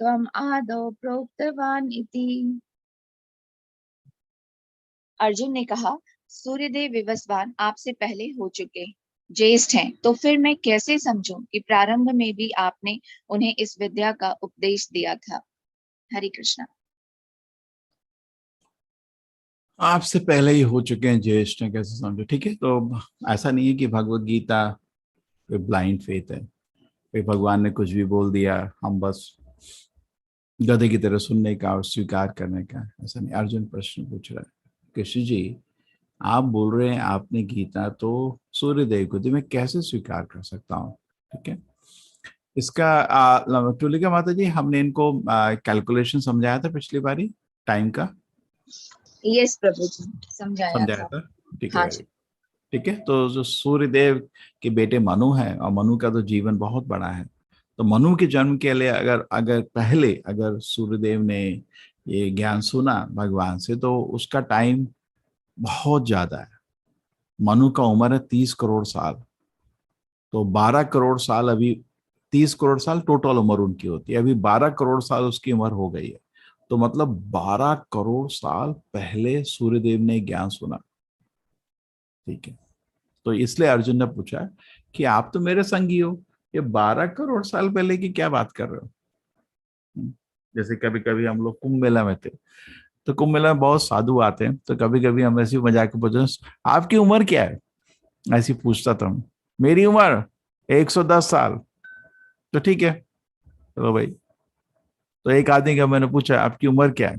त्वम् आदौ प्रोक्तवान् इति। अर्जुन ने कहा, सूर्यदेव विवस्वान आपसे पहले हो चुके, ज्येष्ठ हैं, तो फिर मैं कैसे समझूं कि प्रारंभ में भी आपने उन्हें इस विद्या का उपदेश दिया था। हरे कृष्णा। आपसे पहले ही हो चुके हैं, ज्येष्ठ हैं, कैसे समझो। ठीक है, तो ऐसा नहीं है कि भगवत गीता कोई ब्लाइंड फेथ है, कोई भगवान ने कुछ भी बोल दिया हम बस गधे की तरह सुनने का और स्वीकार करने का। ऐसा नहीं। अर्जुन प्रश्न पूछ रहा है, कृष्ण जी आप बोल रहे हैं आपने गीता तो सूर्यदेव को दी, मैं कैसे स्वीकार कर सकता हूँ। ठीक है, इसका टूलिका माता जी हमने इनको कैलकुलेशन समझाया था पिछली बारी टाइम का। यस प्रभु जी, समझाया समझाया था। था। ठीक है, हाँ वेरी। जी। ठीक है, तो जो सूर्यदेव के बेटे मनु है, और मनु का तो जीवन बहुत बड़ा है, तो मनु के जन्म के लिए अगर अगर पहले अगर सूर्यदेव ने ये ज्ञान सुना भगवान से, तो उसका टाइम बहुत ज्यादा है। मनु का उम्र है 30 करोड़ साल, तो 12 करोड़ साल अभी, 30 करोड़ साल टोटल उम्र उनकी होती है, अभी 12 करोड़ साल उसकी उम्र हो गई है। तो मतलब 12 करोड़ साल पहले सूर्यदेव ने ज्ञान सुना। ठीक है, तो इसलिए अर्जुन ने पूछा कि आप तो मेरे संगी हो, ये 12 करोड़ साल पहले की क्या बात कर रहे हो। जैसे कभी कभी हम लोग कुंभ मेला में थे, तो कुंभ मेला में बहुत साधु आते हैं, तो कभी कभी हम ऐसी मजाक में पूछते, आपकी उम्र क्या है, ऐसी पूछता था मैं। मेरी उम्र 110 साल। तो ठीक है, चलो भाई। तो एक आदमी का मैंने पूछा आपकी उम्र क्या है,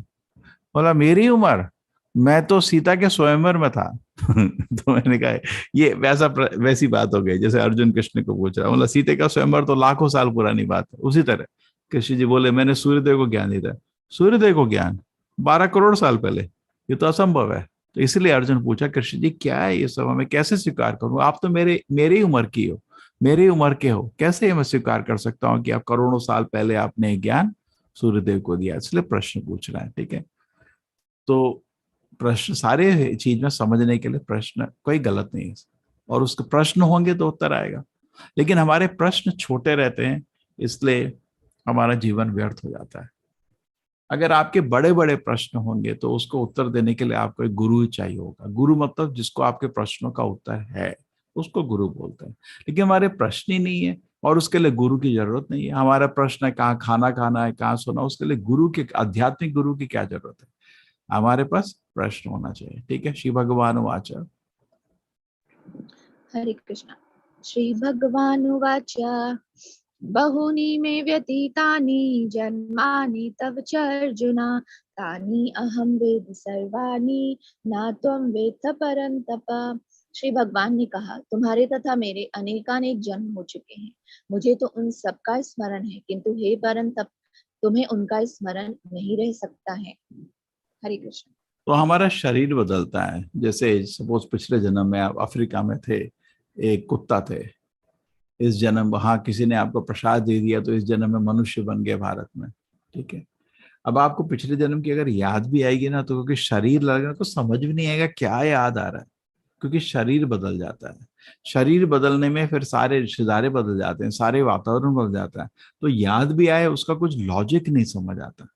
बोला मेरी उम्र, मैं तो सीता के स्वयंवर में था। तो मैंने कहा ये वैसी बात हो गई जैसे अर्जुन कृष्ण को पूछ रहा, मतलब सीते का स्वयंवर तो लाखों साल पुरानी बात है। उसी तरह कृष्ण जी बोले मैंने सूर्यदेव को ज्ञान दिया। सूर्यदेव को ज्ञान 12 करोड़ साल पहले, ये तो असंभव है। तो इसलिए अर्जुन पूछा कृष्ण जी क्या है ये सब, मैं कैसे स्वीकार करूं, आप तो मेरे मेरे ही उम्र की हो, मेरे ही उम्र के हो, कैसे मैं स्वीकार कर सकता हूँ कि आप करोड़ों साल पहले आपने ज्ञान सूर्यदेव को दिया। इसलिए प्रश्न पूछ रहा है। ठीक है, तो प्रश्न सारे चीज में समझने के लिए प्रश्न कोई गलत नहीं है, और उसके प्रश्न होंगे तो उत्तर आएगा। लेकिन हमारे प्रश्न छोटे रहते हैं, इसलिए हमारा जीवन व्यर्थ हो जाता है। अगर आपके बड़े बड़े प्रश्न होंगे तो उसको उत्तर देने के लिए आपको एक गुरु ही चाहिए होगा। गुरु मतलब जिसको आपके प्रश्नों का उत्तर है, उसको गुरु बोलते हैं। लेकिन हमारे प्रश्न ही नहीं है, और उसके लिए गुरु की जरूरत नहीं है। हमारा प्रश्न है कहाँ खाना खाना है, कहाँ सोना, उसके लिए गुरु के, आध्यात्मिक गुरु की क्या जरूरत है। हमारे पास प्रश्न होना चाहिए। ठीक है, श्री भगवान वाच। हरे कृष्णा। श्री भगवानुवाच बहूनि मे व्यतीतानि जन्मानि तव च अर्जुन तानि अहं वेद सर्वाणि न त्वं वेत्थ परन्तप। श्री भगवान ने कहा, तुम्हारे तथा मेरे अनेकानेक जन्म हो चुके हैं, मुझे तो उन सबका स्मरण है, किंतु हे परंतप तुम्हें उनका स्मरण नहीं रह सकता है। हरे कृष्ण। तो हमारा शरीर बदलता है। जैसे सपोज पिछले जन्म में आप अफ्रीका में थे, एक कुत्ता थे, इस जन्म वहां किसी ने आपको प्रसाद दे दिया, तो इस जन्म में मनुष्य बन गए भारत में। ठीक है, अब आपको पिछले जन्म की अगर याद भी आएगी ना, तो क्योंकि शरीर लगेगा तो समझ भी नहीं आएगा क्या याद आ रहा है, क्योंकि शरीर बदल जाता है। शरीर बदलने में फिर सारे रिश्तेदारे बदल जाते हैं, सारे वातावरण बदल जाता है, तो याद भी आए उसका कुछ लॉजिक नहीं समझ आता।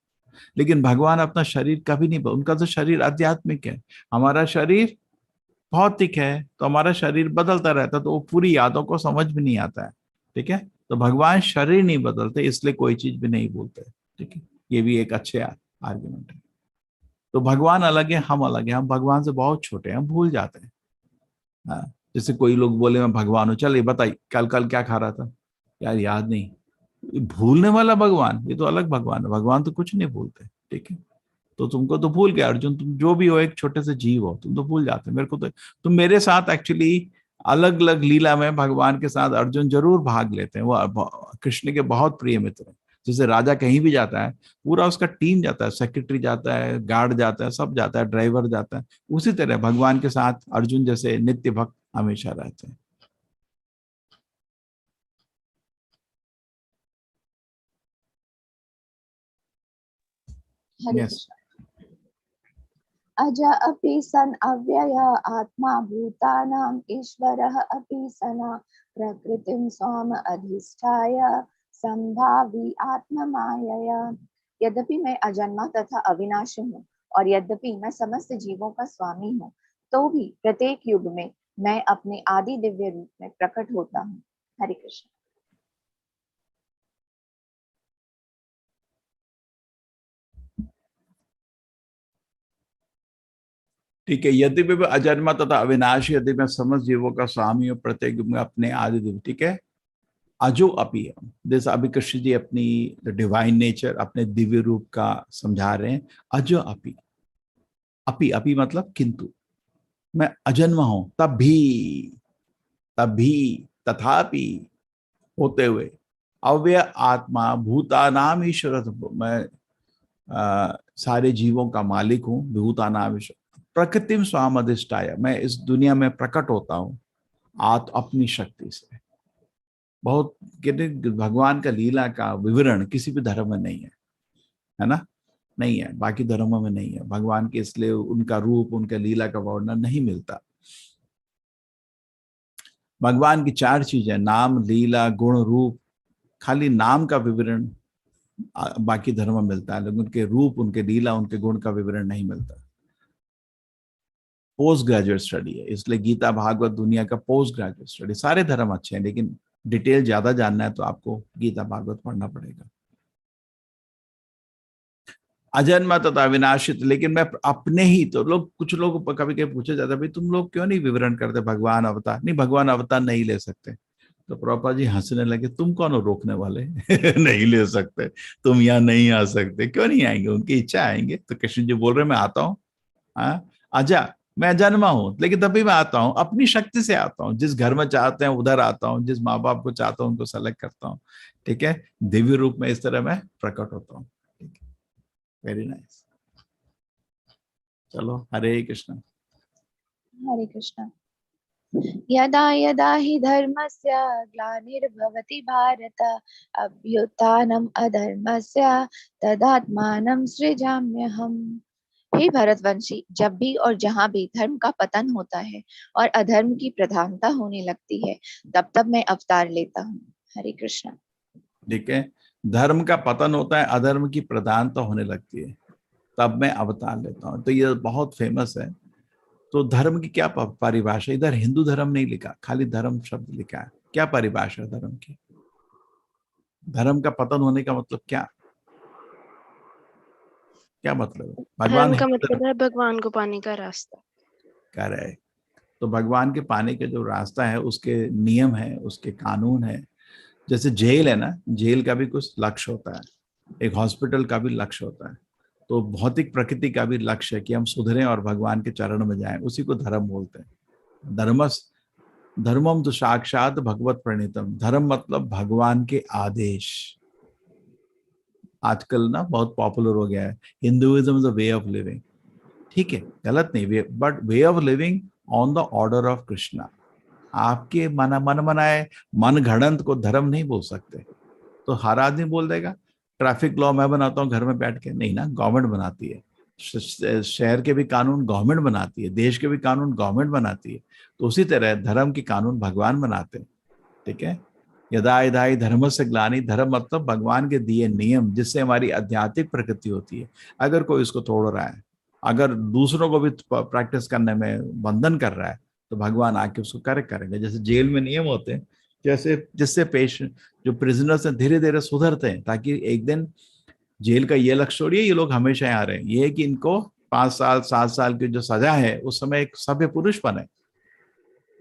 लेकिन भगवान अपना शरीर कभी नहीं, उनका तो शरीर आध्यात्मिक है, हमारा शरीर भौतिक है, तो हमारा शरीर बदलता रहता है, तो वो पूरी यादों को समझ भी नहीं आता है। ठीक है, तो भगवान शरीर नहीं बदलते, इसलिए कोई चीज भी नहीं भूलते। ठीक है, ये भी एक अच्छे आर्गुमेंट है। तो भगवान अलग है, हम अलग है, हम भगवान से बहुत छोटे हैं, हम भूल जाते हैं। हाँ, जैसे कोई लोग बोले मैं भगवान हूँ, चल ये बताई कल कल क्या खा रहा था, यार याद नहीं। ये भूलने वाला भगवान, ये तो अलग भगवान है, भगवान तो कुछ नहीं भूलते। ठीक है, तो तुमको तो भूल गया अर्जुन, तुम जो भी हो एक छोटे से जीव हो, तुम तो भूल जाते। मेरे को तो तुम मेरे साथ एक्चुअली अलग अलग लीला में भगवान के साथ अर्जुन जरूर भाग लेते हैं, वो कृष्ण के बहुत प्रिय मित्र हैं। जैसे राजा कहीं भी जाता है, पूरा उसका टीम जाता है, सेक्रेटरी जाता है, गार्ड जाता है, सब जाता है, ड्राइवर जाता है। उसी तरह भगवान के साथ अर्जुन जैसे नित्य भक्त हमेशा रहते हैं। हरे यस। कृष्ण। अज अपि सन् अव्यय आत्मा भूतानां ईश्वरः अपि सन् प्रकृतिं स्वाम अधिष्ठाय संभावी आत्म मायया। यद्यपि मैं अजन्मा तथा अविनाशी हूँ और यद्यपि मैं समस्त जीवों का स्वामी हूँ, तो भी प्रत्येक युग में मैं अपने आदि दिव्य रूप में प्रकट होता हूँ। हरे कृष्ण। ठीक है, यदि मैं अजन्मा तथा अविनाशी, यदि मैं समस्त जीवों का स्वामी हूँ, प्रत्येक युग में अपने आदि दिव्य, ठीक है, अजो अपी। जैसे अभी कृष्ण जी अपनी डिवाइन नेचर, अपने दिव्य रूप का समझा रहे हैं। अजो अपी, अपी अपी मतलब किंतु, मैं अजन्मा हूं तब भी, तब भी, तथापि, होते हुए, अव्यय आत्मा भूतानाम ईश्वर, मैं सारे जीवों का मालिक हूँ, भूतानाम ईश्वर, प्रकृतिम स्वाम अधिष्ठाय, मैं इस दुनिया में प्रकट होता हूँ अपनी शक्ति से। बहुत कहते, भगवान का लीला का विवरण किसी भी धर्म में नहीं है ना, नहीं है, बाकी धर्मों में नहीं है भगवान के, इसलिए उनका रूप, उनका लीला का वर्णन नहीं मिलता। भगवान की चार चीजें, नाम, लीला, गुण, रूप, खाली नाम का विवरण बाकी धर्म में मिलता है, लेकिन उनके रूप, उनके लीला, उनके गुण का विवरण नहीं मिलता। पोस्ट ग्रेजुएट स्टडी है, इसलिए गीता भागवत दुनिया का पोस्ट ग्रेजुएट स्टडी। सारे धर्म अच्छे हैं, लेकिन डिटेल ज्यादा जानना है तो आपको गीता भागवत पढ़ना पड़ेगा। अजन्मा तथा विनाशित, लेकिन मैं अपने ही, तो लोग, कुछ लोग कभी कभी पूछा जाता है, भाई तुम लोग क्यों नहीं विवरण करते भगवान अवतार? नहीं, भगवान अवतार नहीं ले सकते। तो प्रभुपाद जी हंसने लगे, तुम कौन हो रोकने वाले? नहीं ले सकते, तुम यहाँ नहीं आ सकते। क्यों नहीं आएंगे? उनकी इच्छा आएंगे। तो कृष्ण जी बोल रहे मैं आता हूँ, हाँ आजा, मैं जन्मा हूं लेकिन तभी मैं आता हूँ, अपनी शक्ति से आता हूँ, जिस घर में चाहते हैं उधर आता हूँ, जिस माँ बाप को चाहता हूँ उनको सेलेक्ट करता हूँ। ठीक है, दिव्य रूप में इस तरह मैं प्रकट होता हूँ। ठीक है, वेरी नाइस। चलो, हरे कृष्ण। हरे कृष्ण। यदा यदा हि धर्मस्य ग्लानिर्भवति भारत, अभ्युत्थानम् अधर्मस्य तदात्मानं सृजाम्यहम्। हे भरतवंशी, जब भी और जहां भी धर्म का पतन होता है और अधर्म की प्रधानता होने लगती है, तब तब मैं अवतार लेता हूँ। हरे कृष्ण। ठीक है, धर्म का पतन होता है, अधर्म की प्रधानता होने लगती है, तब मैं अवतार लेता हूँ। तो ये बहुत फेमस है। तो धर्म की क्या परिभाषा? इधर हिंदू धर्म नहीं लिखा, खाली धर्म शब्द लिखा है। क्या परिभाषा है धर्म की? धर्म का पतन होने का मतलब क्या, क्या मतलब है? भगवान धर्म का हिंदू धर्म मतलब है भगवान को पाने का रास्ता। कह रहे हैं, तो भगवान के पाने के जो रास्ता है, उसके नियम है, उसके कानून है। जैसे जेल है ना, जेल का भी कुछ लक्ष्य होता है, एक हॉस्पिटल का भी लक्ष्य होता है। तो भौतिक प्रकृति का भी लक्ष्य है कि हम सुधरें और भगवान के चरण में जाएं, उसी को धर्म बोलते हैं। धर्मम तो साक्षात भगवत प्रणीतम, धर्म मतलब भगवान के आदेश। आजकल ना बहुत पॉपुलर हो गया है, Hinduism is a way of living. ठीक है, गलत नहीं, but way of living on the order of Krishna. आपके मन मनाए, मन घड़ंत को धर्म नहीं बोल सकते। तो हर आदमी बोल देगा ट्रैफिक लॉ मैं बनाता हूँ घर में बैठ के, नहीं ना, गवर्नमेंट बनाती है। शहर के भी कानून गवर्नमेंट बनाती है, देश के भी कानून गवर्नमेंट बनाती है। तो उसी तरह धर्म के कानून भगवान बनाते हैं। ठीक है, यदा यदा ही धर्म से ग्लानि, धर्म मतलब भगवान के दिए नियम, जिससे हमारी आध्यात्मिक प्रकृति होती है। अगर कोई इसको तोड़ रहा है, अगर दूसरों को भी प्रैक्टिस करने में बंधन कर रहा है, तो भगवान आके उसको करेक्ट करेंगे। जैसे जेल में नियम होते हैं, जैसे जिससे पेशेंट, जो प्रिजनर्स हैं, धीरे धीरे सुधरते हैं, ताकि एक दिन, जेल का ये लक्ष्य छोड़िए ये लोग हमेशा यहाँ रहे, ये है कि इनको 5 साल 7 साल की जो सजा है, उस समय एक सभ्य पुरुष बने।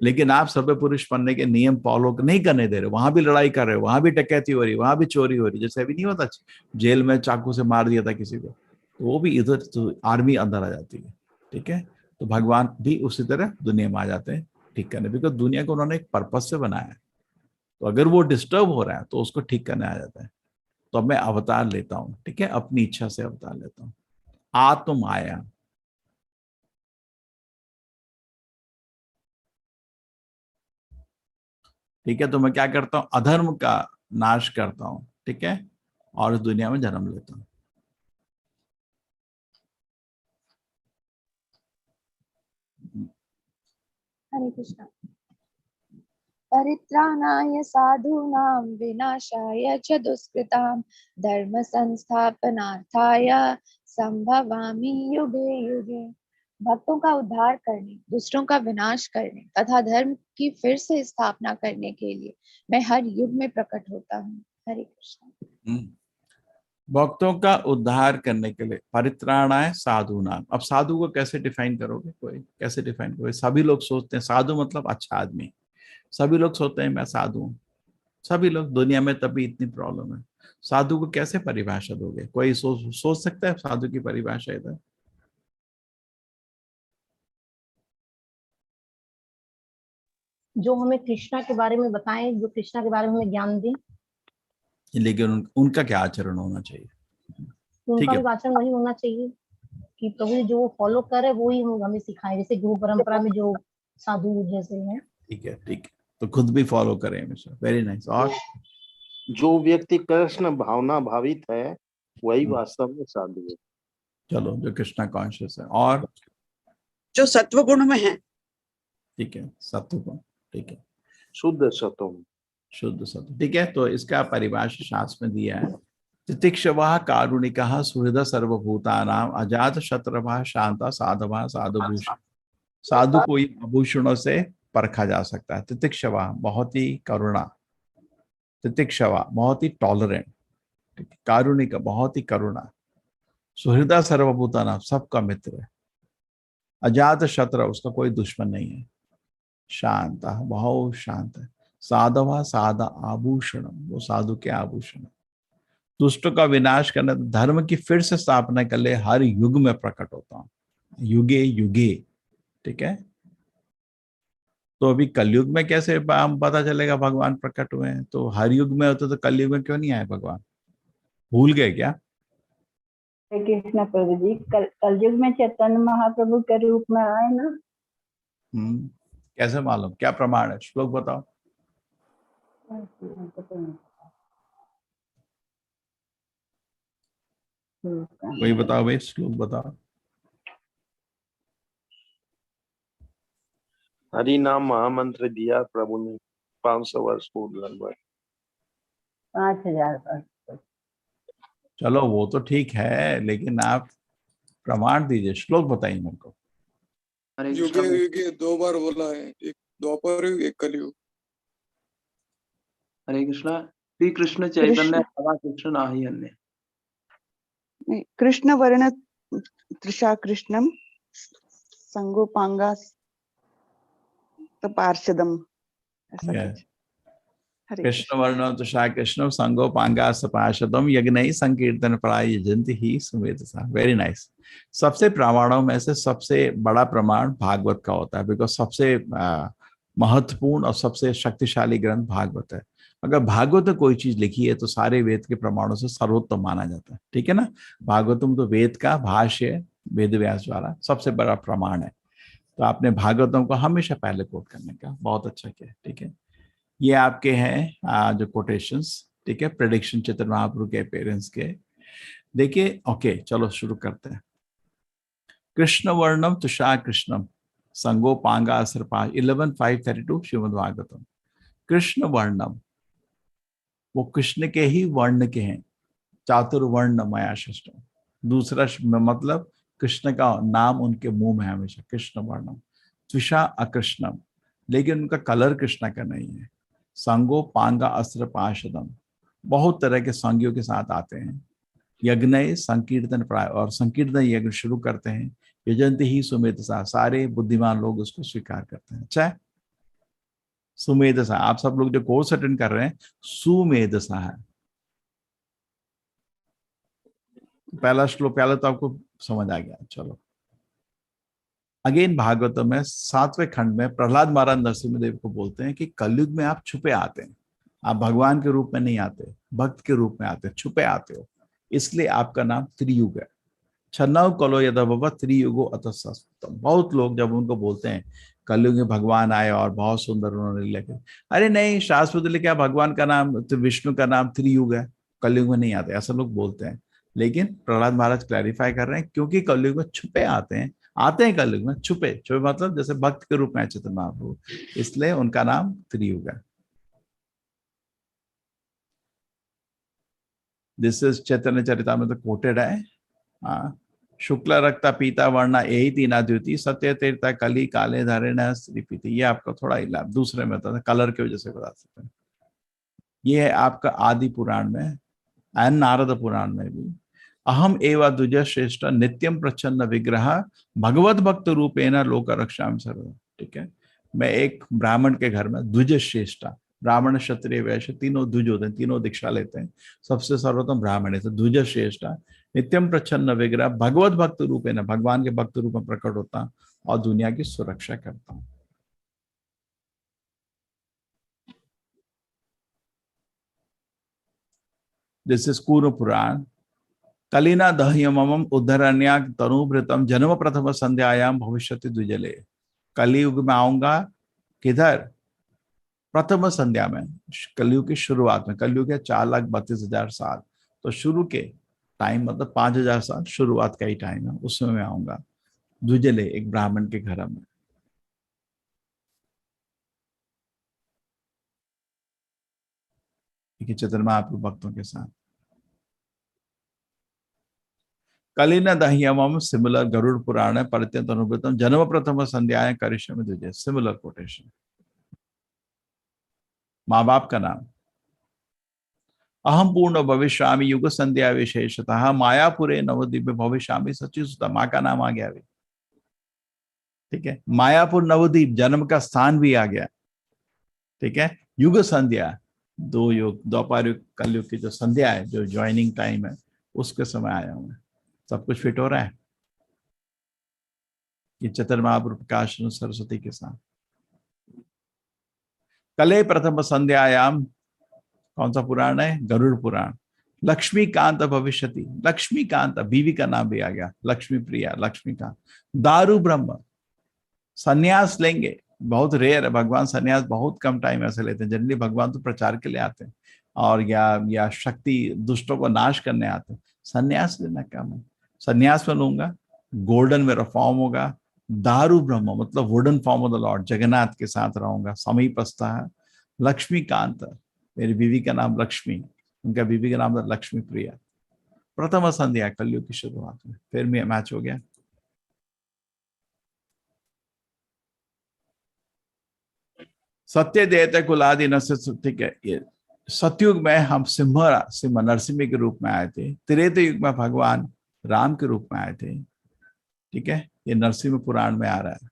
लेकिन आप सभ्य पुरुष बनने के नियम फॉलो नहीं करने दे रहे, वहां भी लड़ाई कर रहे हो, वहां भी डकैती हो रही, वहां भी चोरी हो रही। जैसे अभी नहीं होता, जेल में चाकू से मार दिया था किसी को, तो वो भी इधर तो आर्मी अंदर आ जाती है। ठीक है, तो भगवान भी उसी तरह दुनिया में आ जाते हैं ठीक करने, बिकॉज दुनिया को उन्होंने एक पर्पज से बनाया है। तो अगर वो डिस्टर्ब हो रहा है तो उसको ठीक करने आ जाता है। तो अब मैं अवतार लेता हूँ, ठीक है, अपनी इच्छा से अवतार लेता हूँ। आत्म आया, ठीक है, तो मैं क्या करता हूँ, अधर्म का नाश करता हूँ, ठीक है, और इस दुनिया में जन्म लेता हूँ। हरे कृष्णा। परित्राणाय साधूनां विनाशाय च दुष्कृतां धर्म संस्थापनार्थाय संभवामि युगे युगे। भक्तों का उद्धार करने, दूसरों का विनाश करने तथा धर्म की फिर से स्थापना करने के लिए मैं हर युग में प्रकट होता हूँ। हरे कृष्ण। भक्तों का उद्धार करने के लिए परित्राणाय साधु नाम। अब साधु को कैसे डिफाइन करोगे? कोई कैसे डिफाइन करोगे? सभी लोग सोचते हैं साधु मतलब अच्छा आदमी, सभी लोग सोचते हैं मैं साधु हूँ, सभी लोग दुनिया में, तभी इतनी प्रॉब्लम है। साधु को कैसे परिभाषा दोगे? कोई सोच सकता है साधु की परिभाषा इधर? जो हमें कृष्णा के बारे में बताएं, जो कृष्णा के बारे में हमें ज्ञान दें। लेकिन उनका क्या आचरण होना चाहिए? उनका भी आचरण वही होना चाहिए कि प्रभु जी जो वो फॉलो कर रहे वो ही हमें सिखाए, जैसे गुरु परंपरा में जो साधु जैसे हैं। ठीक है, तो खुद भी फॉलो करें हमेशा। Very nice. और जो व्यक्ति कृष्ण भावना भावित है वही वास्तव में साधु है। चलो, जो कृष्णा कॉन्शियस है। और जो सत्व गुण में है। ठीक है, सत्व गुण। ठीक है, शुद्ध सत्व, शुद्ध सत्व। ठीक है, तो इसका परिभाषा शास्त्र में दिया है। तितिक्षवः कारुणिकः सुहृदः सर्वभूतानां अजात शत्रभः शांता साधवः साधुभूषण। साधु को आभूषणों से परखा जा सकता है। तितिक्षवा बहुत ही करुणा, तितिक्षवा बहुत ही टॉलरेंट, कारुणिक बहुत ही करुणा, सुहृदः सर्वभूतानां सबका मित्र है, अजात शत्रु उसका कोई दुश्मन नहीं है, शांत बहुत शांत है, साधवा साधा आभूषण वो साधु के आभूषण, दुष्टों का विनाश करने, धर्म की फिर से स्थापना के लिए हर युग में प्रकट होता हूं, युगे युगे। ठीक है, तो अभी कलयुग में कैसे हम पता चलेगा भगवान प्रकट हुए हैं? तो हर युग में होते तो कलयुग में क्यों नहीं आए भगवान? भूल गए क्या? कृष्ण प्रभु जी कलयुग में चैतन्य महाप्रभु के रूप में आए ना। कैसे मालूम? क्या प्रमाण है? श्लोक बताओ। वही बताओ भाई, श्लोक बताओ। हरि नाम महामंत्र दिया प्रभु ने 500 वर्ष पूर्व, लगभग 5000 वर्ष। चलो वो तो ठीक है, लेकिन आप प्रमाण दीजिए, श्लोक बताइए मेरे को। युगे युगे 2 बार बोला है, एक द्वापर युग एक कलयुग। हरे कृष्णा। श्री कृष्ण चैतन्य राधा कृष्ण नाही अन्य। कृष्ण वर्ण तृषा कृष्णम संगोपांगा पार्षदम। कृष्ण वर्ण तुषा कृष्ण संगोपांगा सपाशदम यज्ञ संकीर्तन प्राय यजंति ही सुमेधसा। Very nice. सबसे प्रमाणों में से सबसे बड़ा प्रमाण भागवत का होता है, बिकॉज सबसे महत्वपूर्ण और सबसे शक्तिशाली ग्रंथ भागवत है। अगर भागवत में कोई चीज लिखी है तो सारे वेद के प्रमाणों से सर्वोत्तम माना जाता है। ठीक है ना, भागवतम तो वेद का भाष्य वेद व्यास द्वारा सबसे बड़ा प्रमाण है। तो आपने भागवतम को हमेशा पहले कोट करने का बहुत अच्छा किया। ठीक है, ये आपके हैं जो कोटेशंस। ठीक है, प्रेडिक्शन चैतन्य महाप्रभु के अपीयरेंस के। देखिए, ओके चलो शुरू करते हैं। कृष्ण वर्णम तुषार कृष्णम संगोपांगा सर्पा 11.532 श्रीमद् भागवतम। कृष्ण वर्णम वो कृष्ण के ही वर्ण के हैं, चातुर्वर्ण मया सृष्टम। दूसरा मतलब कृष्ण का नाम उनके मुंह में हमेशा कृष्ण वर्णम। त्विषा अकृष्णम, लेकिन उनका कलर कृष्ण का नहीं है। संगो पांगा अस्त्र पाशदम, बहुत तरह के संगियों के साथ आते हैं। यज्ञ संकीर्तन प्राय, और संकीर्तन यज्ञ शुरू करते हैं। यजंती ही सुमेधसा, सारे बुद्धिमान लोग उसको स्वीकार करते हैं। अच्छा है, सुमेधसा। आप सब लोग जो कोर्स अटेंड कर रहे हैं सुमेधसा है। पहला श्लोक पहले तो आपको समझ आ गया। चलो अगेन भागवतम में 7वें खंड में प्रहलाद महाराज नरसिंहदेव को बोलते हैं कि कलयुग में आप छुपे आते हैं, आप भगवान के रूप में नहीं आते, भक्त के रूप में आते, छुपे आते हो, इसलिए आपका नाम त्रियुग है। छन्नव कलो यदा बाबा त्रियुगो अतसस्तम। बहुत लोग जब उनको बोलते हैं कलयुग में भगवान आए और बहुत सुंदर उन्होंने लेकर, अरे नहीं शास्त्र में लिखा भगवान का नाम तो विष्णु का नाम त्रियुग है, कलयुग में नहीं आते, ऐसा लोग बोलते हैं। लेकिन प्रहलाद महाराज क्लैरिफाई कर रहे हैं क्योंकि कलयुग में छुपे आते हैं, आते हैं कलयुग में छुपे छुपे, मतलब जैसे भक्त के रूप में चैतन्य महाप्रभु, इसलिए उनका नाम त्रियुग है। This is Chaitanya Charitamrita coated है। हाँ, शुक्ल रक्ता पीता वर्णा यही तीन द्युति, सत्य तीर्था कली काले धारे न स्त्री पीती। ये आपका थोड़ा इलाज दूसरे में था, कलर की वजह से बता सकते हैं। ये है आपका आदि पुराण में एंड नारद पुराण में भी। अहम एवा द्विज श्रेष्ठ नित्यम प्रच्छन्न विग्रह भगवत भक्त रूपेण लोक रक्षाम सर्व। ठीक है, मैं एक ब्राह्मण के घर में द्विज श्रेष्ठ, ब्राह्मण क्षत्रिय वैश्य तीनों द्विज होते हैं, तीनों दीक्षा लेते हैं, सबसे सर्वोत्तम ब्राह्मण है, तो द्विज श्रेष्ठ नित्यम प्रच्छन्न विग्रह भगवत भक्त रूपेण, भगवान के भक्त रूप में प्रकट होता और दुनिया की सुरक्षा करता हूं। दिस इज कूर्म पुराण। कलिना दह्यमम उद्धरण्या तनुभृतम जन्म प्रथम संध्यायाम भविष्यति द्विजले। कलयुग में आऊंगा किधर? प्रथम संध्या में, कलयुग की शुरुआत में। कलयुग है 4,32,000 साल, तो शुरू के टाइम मतलब 5,000 साल शुरुआत का ही टाइम है, उसमें मैं आऊंगा द्विजले, एक ब्राह्मण के घर में। चैतन्य महाप्रभु भक्तों के साथ। कलिन दह्यमम सिमिलर गरुड़ पुराण है, परित्यंत अनुवृतम जन्म प्रथम संध्याएं करिष्यमि द्विजे। Similar quotation. माँ बाप का नाम। अहम पूर्ण भविष्यामि युग संध्या विशेषतः मायापुरे नवद्वीप भविष्यामि सची सुता। माँ का नाम आ गया अभी। ठीक है, मायापुर नवद्वीप जन्म का स्थान भी आ गया। ठीक है, युग संध्या, दो युग, द्वापर युग कलयुग की जो संध्या है, जो ज्वाइनिंग टाइम है, उसके समय आया हूं मैं। सब कुछ फिट हो रहा है कि चैतन्य महाप्रभु प्रकाश सरस्वती के साथ। कले प्रथम संध्यायाम, कौन सा पुराण है? गरुड़ पुराण। लक्ष्मीकांत भविष्यति, लक्ष्मीकांत बीवी का नाम भी आ गया, लक्ष्मी प्रिया, लक्ष्मीकांत। दारू ब्रह्म, सन्यास लेंगे, बहुत रेयर है, भगवान सन्यास बहुत कम टाइम ऐसे लेते हैं। जनरली भगवान तो प्रचार के लिए आते हैं और या शक्ति दुष्टों को नाश करने आते हैं। सन्यास लेना कम है, सन्यास में लूंगा, गोल्डन मेरा फॉर्म होगा। दारू ब्रह्म मतलब wooden form of the Lord, Jagannath के साथ रहूंगा, समीपस्था है। लक्ष्मीकांत, मेरी बीवी का नाम लक्ष्मी, उनका बीवी का नाम लक्ष्मी प्रिया। प्रथम संध्या कलयुग की शुरुआत में। फिर मैच हो गया। सत्य देते कुलादि न से। ठीक है, ये सतयुग में हम सिंह नरसिंह के रूप में आए थे। त्रेता युग में भगवान राम के रूप में आए थे। ठीक है, ये नरसिंह पुराण में आ रहा है।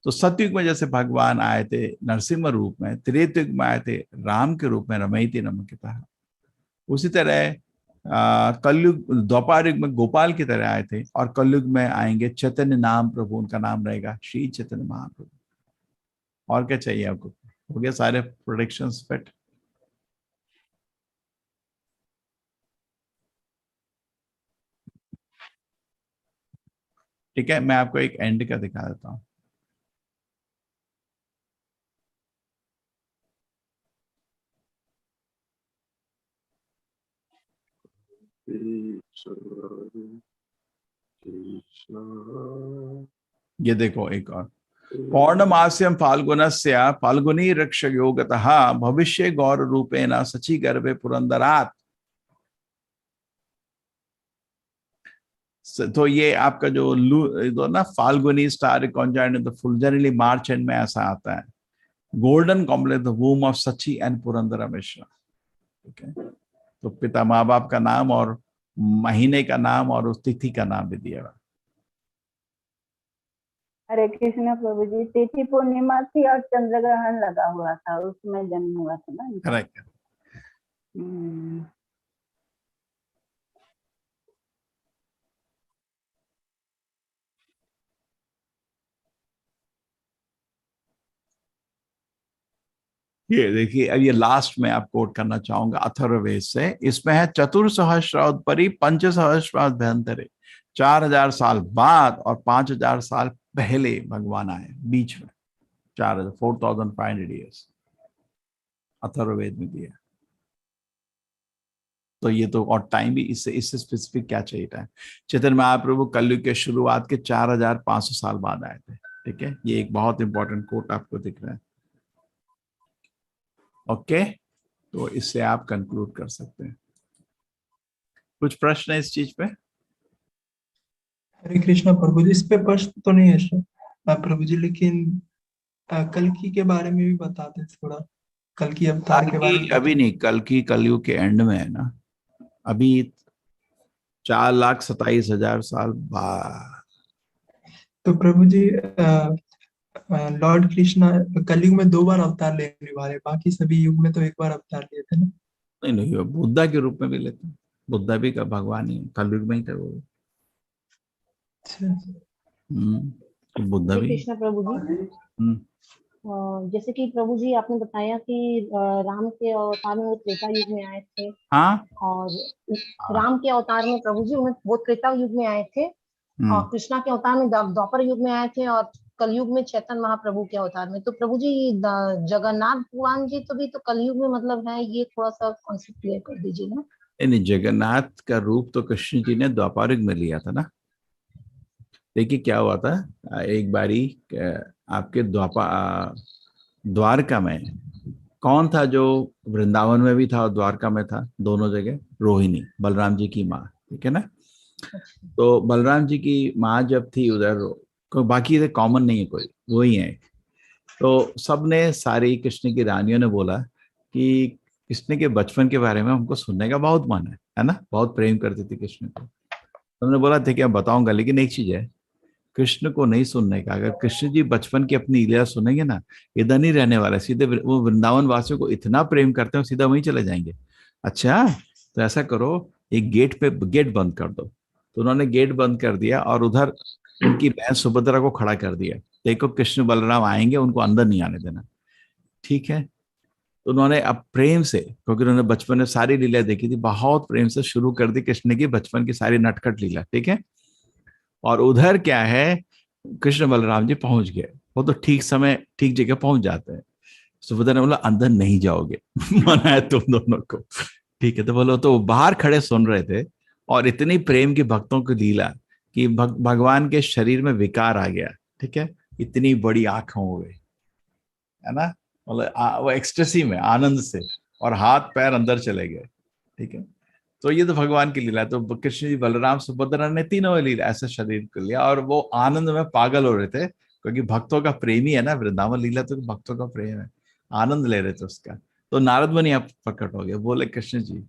तो सतयुग में जैसे भगवान आए थे नरसिंह रूप में, त्रेता युग में आए थे राम के रूप में, रमयति नमकितः। उसी तरह कलयुग द्वापर युग में गोपाल की तरह आए थे, और कलयुग में आएंगे चैतन्य नाम प्रभु, उनका नाम रहेगा श्री चैतन्य महाप्रभु। और क्या चाहिए आपको? हो गया सारे प्रोडिक्शंस फिट। ठीक है, मैं आपको एक एंड का दिखा देता हूं। ये देखो एक और। पौर्णमास्यम फाल्गुनस्य फाल्गुनी रक्ष योगतः भविष्य गौर रूपेण सची गर्भे पुरंदरात। तो ये आपका जो ना Phalguni star conjoint the full, generally March end में ऐसा आता है। Golden complex the womb of Sachi and Purandara Mishra. ठीक है, तो पिता माँ बाप का नाम और महीने का नाम और उस तिथि का नाम भी दिया हुआ। हरे कृष्ण प्रभु जी, तिथि पूर्णिमा थी और चंद्र ग्रहण लगा हुआ था, उसमें जन्म हुआ था ना इनका। करेक्ट। ये देखिए, अब ये लास्ट में आप कोट करना चाहूंगा अथर्ववेद से। इसमें है चतुर्सहस्रावपरि पंचसहस्राभ्यंतरे, 4,000 साल बाद और 5,000 साल पहले भगवान आए, बीच में 4,500 ईयर्स अथर्ववेद में दिया। तो ये तो, और टाइम भी इससे स्पेसिफिक क्या चाहिए था। चैतन्य महाप्रभु कलयुग के शुरुआत के 4500 साल बाद आए थे। ठीक है, ये एक बहुत इंपॉर्टेंट कोट आपको दिख रहा है। ओके, तो इससे आप कंक्लूड कर सकते हैं। कुछ प्रश्न है इस चीज पे? हरे कृष्णा प्रभु जी, इस पे प्रश्न तो नहीं है सर प्रभु जी, लेकिन कल्कि के बारे में भी बता दें थोड़ा, कल्कि अवतार के बारे में। अभी नहीं, कलयुग के एंड में है ना, अभी 4,27,000 साल बाद। तो प्रभु जी लॉर्ड कृष्णा कलयुग में 2 बार अवतार लेने वाले, बाकी सभी युग में तो 1 बार अवतार लिए थे ना। नहीं, वो बुद्धा के रूप में भी लेते हैं। बुद्धा भी का भगवान ही है, कलयुग में ही था वो। तो बुद्धा भी। कृष्ण प्रभु जी, जैसे कि प्रभु जी आपने बताया कि राम के अवतार में वो त्रेता युग में आए थे। हाँ, और राम के अवतार में प्रभु जी वो त्रेता युग में आए थे, और कृष्णा के अवतार में द्वापर युग में आए थे, और कलयुग में चैतन्य महाप्रभु के अवतार में। तो प्रभु जी जगन्नाथ भगवान जी तो भी तो कलयुग में मतलब है, ये थोड़ा सा कॉन्सेप्ट क्लियर कर दीजिए ना। नहीं, जगन्नाथ का रूप तो कृष्ण जी ने द्वापर युग में लिया था ना। देखिए क्या हुआ था, एक बारी आपके द्वारका में कौन था जो वृंदावन में भी था और द्वारका में था, दोनों जगह? रोहिणी, बलराम जी की माँ। ठीक है ना। तो बलराम जी की माँ जब थी उधर, कोई बाकी कॉमन नहीं है, कोई वही है। तो सबने, सारी कृष्ण की रानियों ने बोला कि कृष्ण के बचपन के बारे में हमको सुनने का बहुत मन है ना, बहुत प्रेम करती थी कृष्ण को। उन्होंने बोला ठीक है बताऊंगा, लेकिन एक चीज है, कृष्ण को नहीं सुनने का। अगर कृष्ण जी बचपन की अपनी लीला सुनेंगे ना, इधर नहीं रहने वाला, सीधे वो वृंदावन वासियों को इतना प्रेम करते हैं, सीधा वहीं चले जाएंगे। अच्छा, तो ऐसा करो, एक गेट बंद कर दो। तो उन्होंने गेट बंद कर दिया और उधर उनकी बहन सुभद्रा को खड़ा कर दिया, देखो कृष्ण बलराम आएंगे, उनको अंदर नहीं आने देना। ठीक है, तो उन्होंने अब प्रेम से, क्योंकि उन्होंने बचपन में सारी लीला देखी थी, बहुत प्रेम से शुरू कर दी कृष्ण की बचपन की सारी नटखट लीला। ठीक है, और उधर क्या है, कृष्ण बलराम जी पहुंच गए, वो तो ठीक समय ठीक जगह पहुंच जाते हैं। सुभद्रा ने बोला अंदर नहीं जाओगे मना है तुम दोनों को। ठीक है, तो बोलो, तो बाहर खड़े सुन रहे थे, और इतनी प्रेम की भक्तों की लीला कि भगवान के शरीर में विकार आ गया। ठीक है, इतनी बड़ी आंखें हो गई, है ना, मतलब वो एक्सटेसी में आनंद से, और हाथ पैर अंदर चले गए। ठीक है, तो ये तो भगवान की लीला है। तो कृष्ण जी, बलराम, सुभद्रा ने तीनों लीला ऐसे शरीर को लिया, और वो आनंद में पागल हो रहे थे, क्योंकि भक्तों का प्रेमी है ना, वृंदावन लीला तो भक्तों का प्रेम है, आनंद ले रहे थे उसका। तो नारद मुनि आप प्रकट हो गए, बोले कृष्ण जी,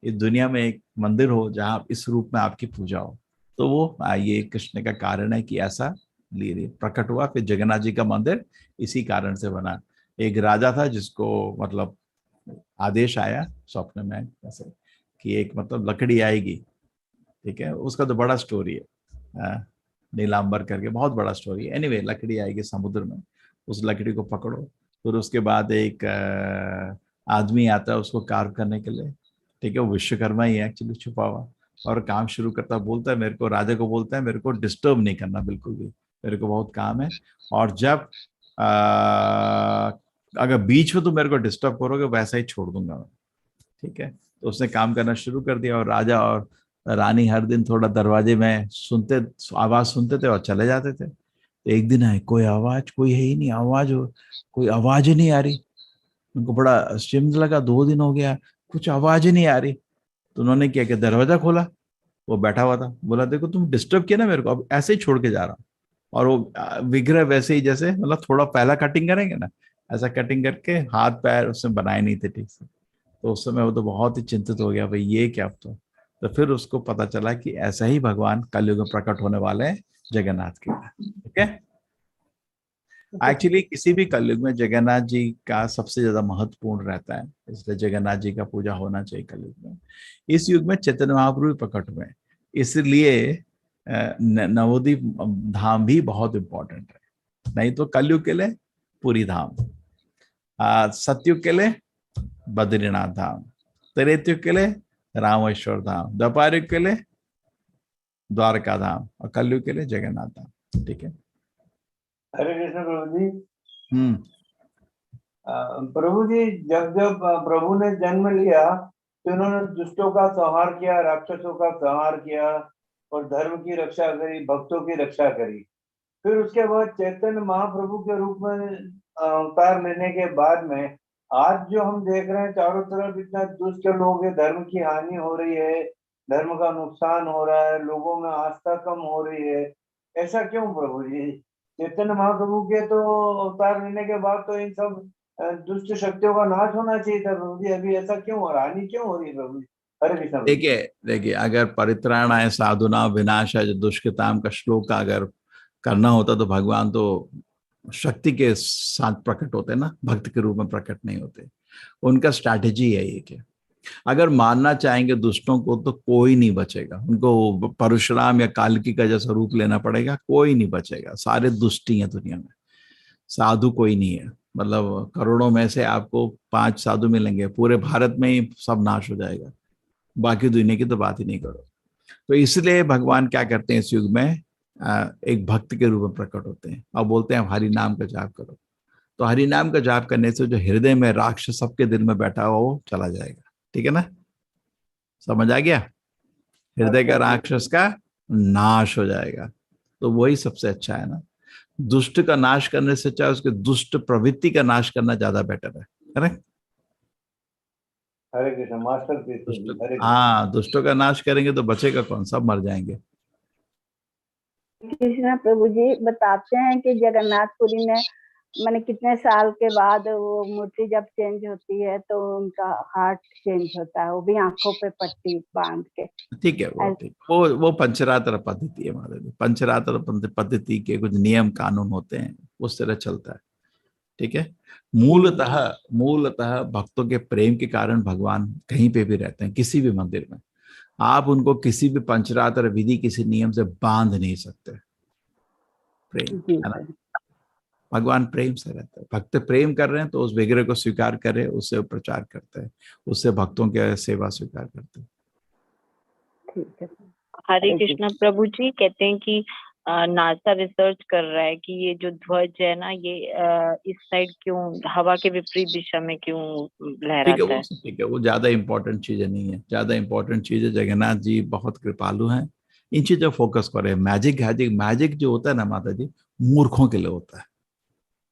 इस दुनिया में एक मंदिर हो जहाँ आप इस रूप में आपकी पूजा हो। तो वो ये कृष्ण का कारण है कि ऐसा लीला प्रकट हुआ। फिर जगन्नाथ जी का मंदिर इसी कारण से बना। एक राजा था जिसको मतलब आदेश आया स्वप्न में ऐसे कि एक मतलब लकड़ी आएगी। ठीक है, उसका तो बड़ा स्टोरी है, नीलांबर करके बहुत बड़ा स्टोरी है। एनीवे, लकड़ी आएगी समुद्र में, उस लकड़ी को पकड़ो। फिर उसके बाद एक आदमी आता है उसको कार्व करने के लिए। ठीक है, वो विश्वकर्मा ही है एक्चुअली, छुपा हुआ, और काम शुरू करता, बोलता है मेरे को, राजा को बोलता है मेरे को डिस्टर्ब नहीं करना बिल्कुल भी, मेरे को बहुत काम है, और जब अगर बीच में तुम मेरे को डिस्टर्ब करोगे वैसा ही छोड़ दूंगा मैं। ठीक है, तो उसने काम करना शुरू कर दिया, और राजा और रानी हर दिन थोड़ा दरवाजे में आवाज सुनते थे और चले जाते थे। तो एक दिन है, कोई आवाज, कोई है ही नहीं, कोई आवाज ही नहीं आ रही। उनको बड़ा आश्चर्य लगा, 2 दिन हो गया कुछ आवाज ही नहीं आ रही। तो उन्होंने क्या किया, दरवाजा खोला, वो बैठा हुआ था, बोला देखो तुम डिस्टर्ब किया ना मेरे को, अब ऐसे ही छोड़ के जा रहा हूँ। और वो विग्रह वैसे ही, जैसे मतलब थोड़ा पहला कटिंग करेंगे ना, ऐसा कटिंग करके हाथ पैर उसने बनाए नहीं थे ठीक से। तो उस समय वो तो बहुत ही चिंतित हो गया, भाई ये क्या। तो फिर उसको पता चला कि ऐसा ही भगवान कलयुग में प्रकट होने वाले हैं जगन्नाथ के लिए। ठीक है, एक्चुअली किसी भी कलयुग में जगन्नाथ जी का सबसे ज्यादा महत्वपूर्ण रहता है, इसलिए जगन्नाथ जी का पूजा होना चाहिए कलयुग में। इस युग में चैतन्य महाप्रभु प्रकट हुए, इसलिए नवोदीप धाम भी बहुत इंपॉर्टेंट है। नहीं तो कलयुग के लिए पूरी धाम, सतयुग के लिए बद्रीनाथ धाम, त्रेतयुग के लिए रामेश्वर धाम, द्वापर युग के लिए द्वारका धाम, और कलयुग के लिए जगन्नाथ धाम। ठीक है, हरे कृष्ण प्रभु जी। हम्म। प्रभु जी, जब जब प्रभु ने जन्म लिया तो इन्होंने दुष्टों का संहार किया, राक्षसों का संहार किया और धर्म की रक्षा करी, भक्तों की रक्षा करी। फिर उसके बाद चैतन्य महाप्रभु के रूप में अवतार लेने के बाद में आज जो हम देख रहे हैं चारों तरफ इतना दुष्ट लोग है, धर्म की हानि हो रही है, धर्म का नुकसान हो रहा है, लोगों में आस्था कम हो रही है। ऐसा क्यों प्रभु जी? चैतन्य महाप्रभु के तो अवतार लेने के बाद तो इन सब दुष्ट शक्तियों का नाश होना चाहिए था प्रभु जी, अभी ऐसा क्यों हो रहा है? हानि क्यों हो रही है प्रभु जी? हरे कृष्ण। देखिए अगर परित्राणाय साधुना विनाशाय जो दुष्कृताम का श्लोक अगर करना होता तो भगवान तो शक्ति के साथ प्रकट होते ना, भक्त के रूप में प्रकट नहीं होते। उनका स्ट्रैटेजी है ये कि अगर मारना चाहेंगे दुष्टों को तो कोई नहीं बचेगा, उनको परशुराम या कालकी का जैसा रूप लेना पड़ेगा, कोई नहीं बचेगा, सारे दुष्टी हैं दुनिया में, साधु कोई नहीं है। मतलब करोड़ों में से आपको 5 साधु मिलेंगे, पूरे भारत में ही सब नाश हो जाएगा, बाकी दुनिया की तो बात ही नहीं करो। तो इसलिए भगवान क्या करते हैं इस युग में, एक भक्त के रूप में प्रकट होते हैं और बोलते हैं हरि नाम का जाप करो। तो हरि नाम का जाप करने से जो हृदय में राक्षस सबके दिल में बैठा हुआ वो चला जाएगा। ठीक है ना, समझ आ गया? हृदय का राक्षस का नाश हो जाएगा, तो वही सबसे अच्छा है ना। दुष्ट का नाश करने से चाहे उसके दुष्ट प्रवृत्ति का नाश करना ज्यादा बेटर है। करेक्ट? हरे कृष्ण मास्टर। हाँ, दुष्टों का नाश करेंगे तो बचेगा कौन? सब मर जाएंगे। कृष्णा प्रभु जी बताते हैं कि जगन्नाथपुरी में मैंने कितने साल के बाद वो मूर्ति जब चेंज होती है तो उनका हार्ट चेंज होता है, वो भी आंखों पे पट्टी बांध के। ठीक है, वो ठीक, वो पंचरात्र पद्धति है महाराज। पंचरात्र पद्धति के कुछ नियम कानून होते हैं, उस तरह चलता है। ठीक है, मूलतः भक्तों के प्रेम के कारण भगवान कहीं पे भी रहते हैं, किसी भी मंदिर में। आप उनको किसी भी पंचरात्र विधि किसी नियम से बांध नहीं सकते। प्रेम है ना, भगवान प्रेम से रहता है। भक्त प्रेम कर रहे हैं तो उस विग्रह को स्वीकार करे, उससे प्रचार करते हैं, उससे भक्तों के सेवा स्वीकार करते हैं। ठीक है। हरे कृष्णा प्रभु जी कहते हैं कि नासा रिसर्च कर रहा है कि ये जो ध्वज है ना, ये इस साइड क्यों हवा के विपरीत दिशा में क्यों लहराता है? ठीक है, वो ज्यादा इंपॉर्टेंट चीजें नहीं है। ज्यादा इंपॉर्टेंट चीजें जगन्नाथ जी बहुत कृपालु हैं, इन चीजों फोकस करें। मैजिक जो होता है ना माता जी, मूर्खों के लिए होता है।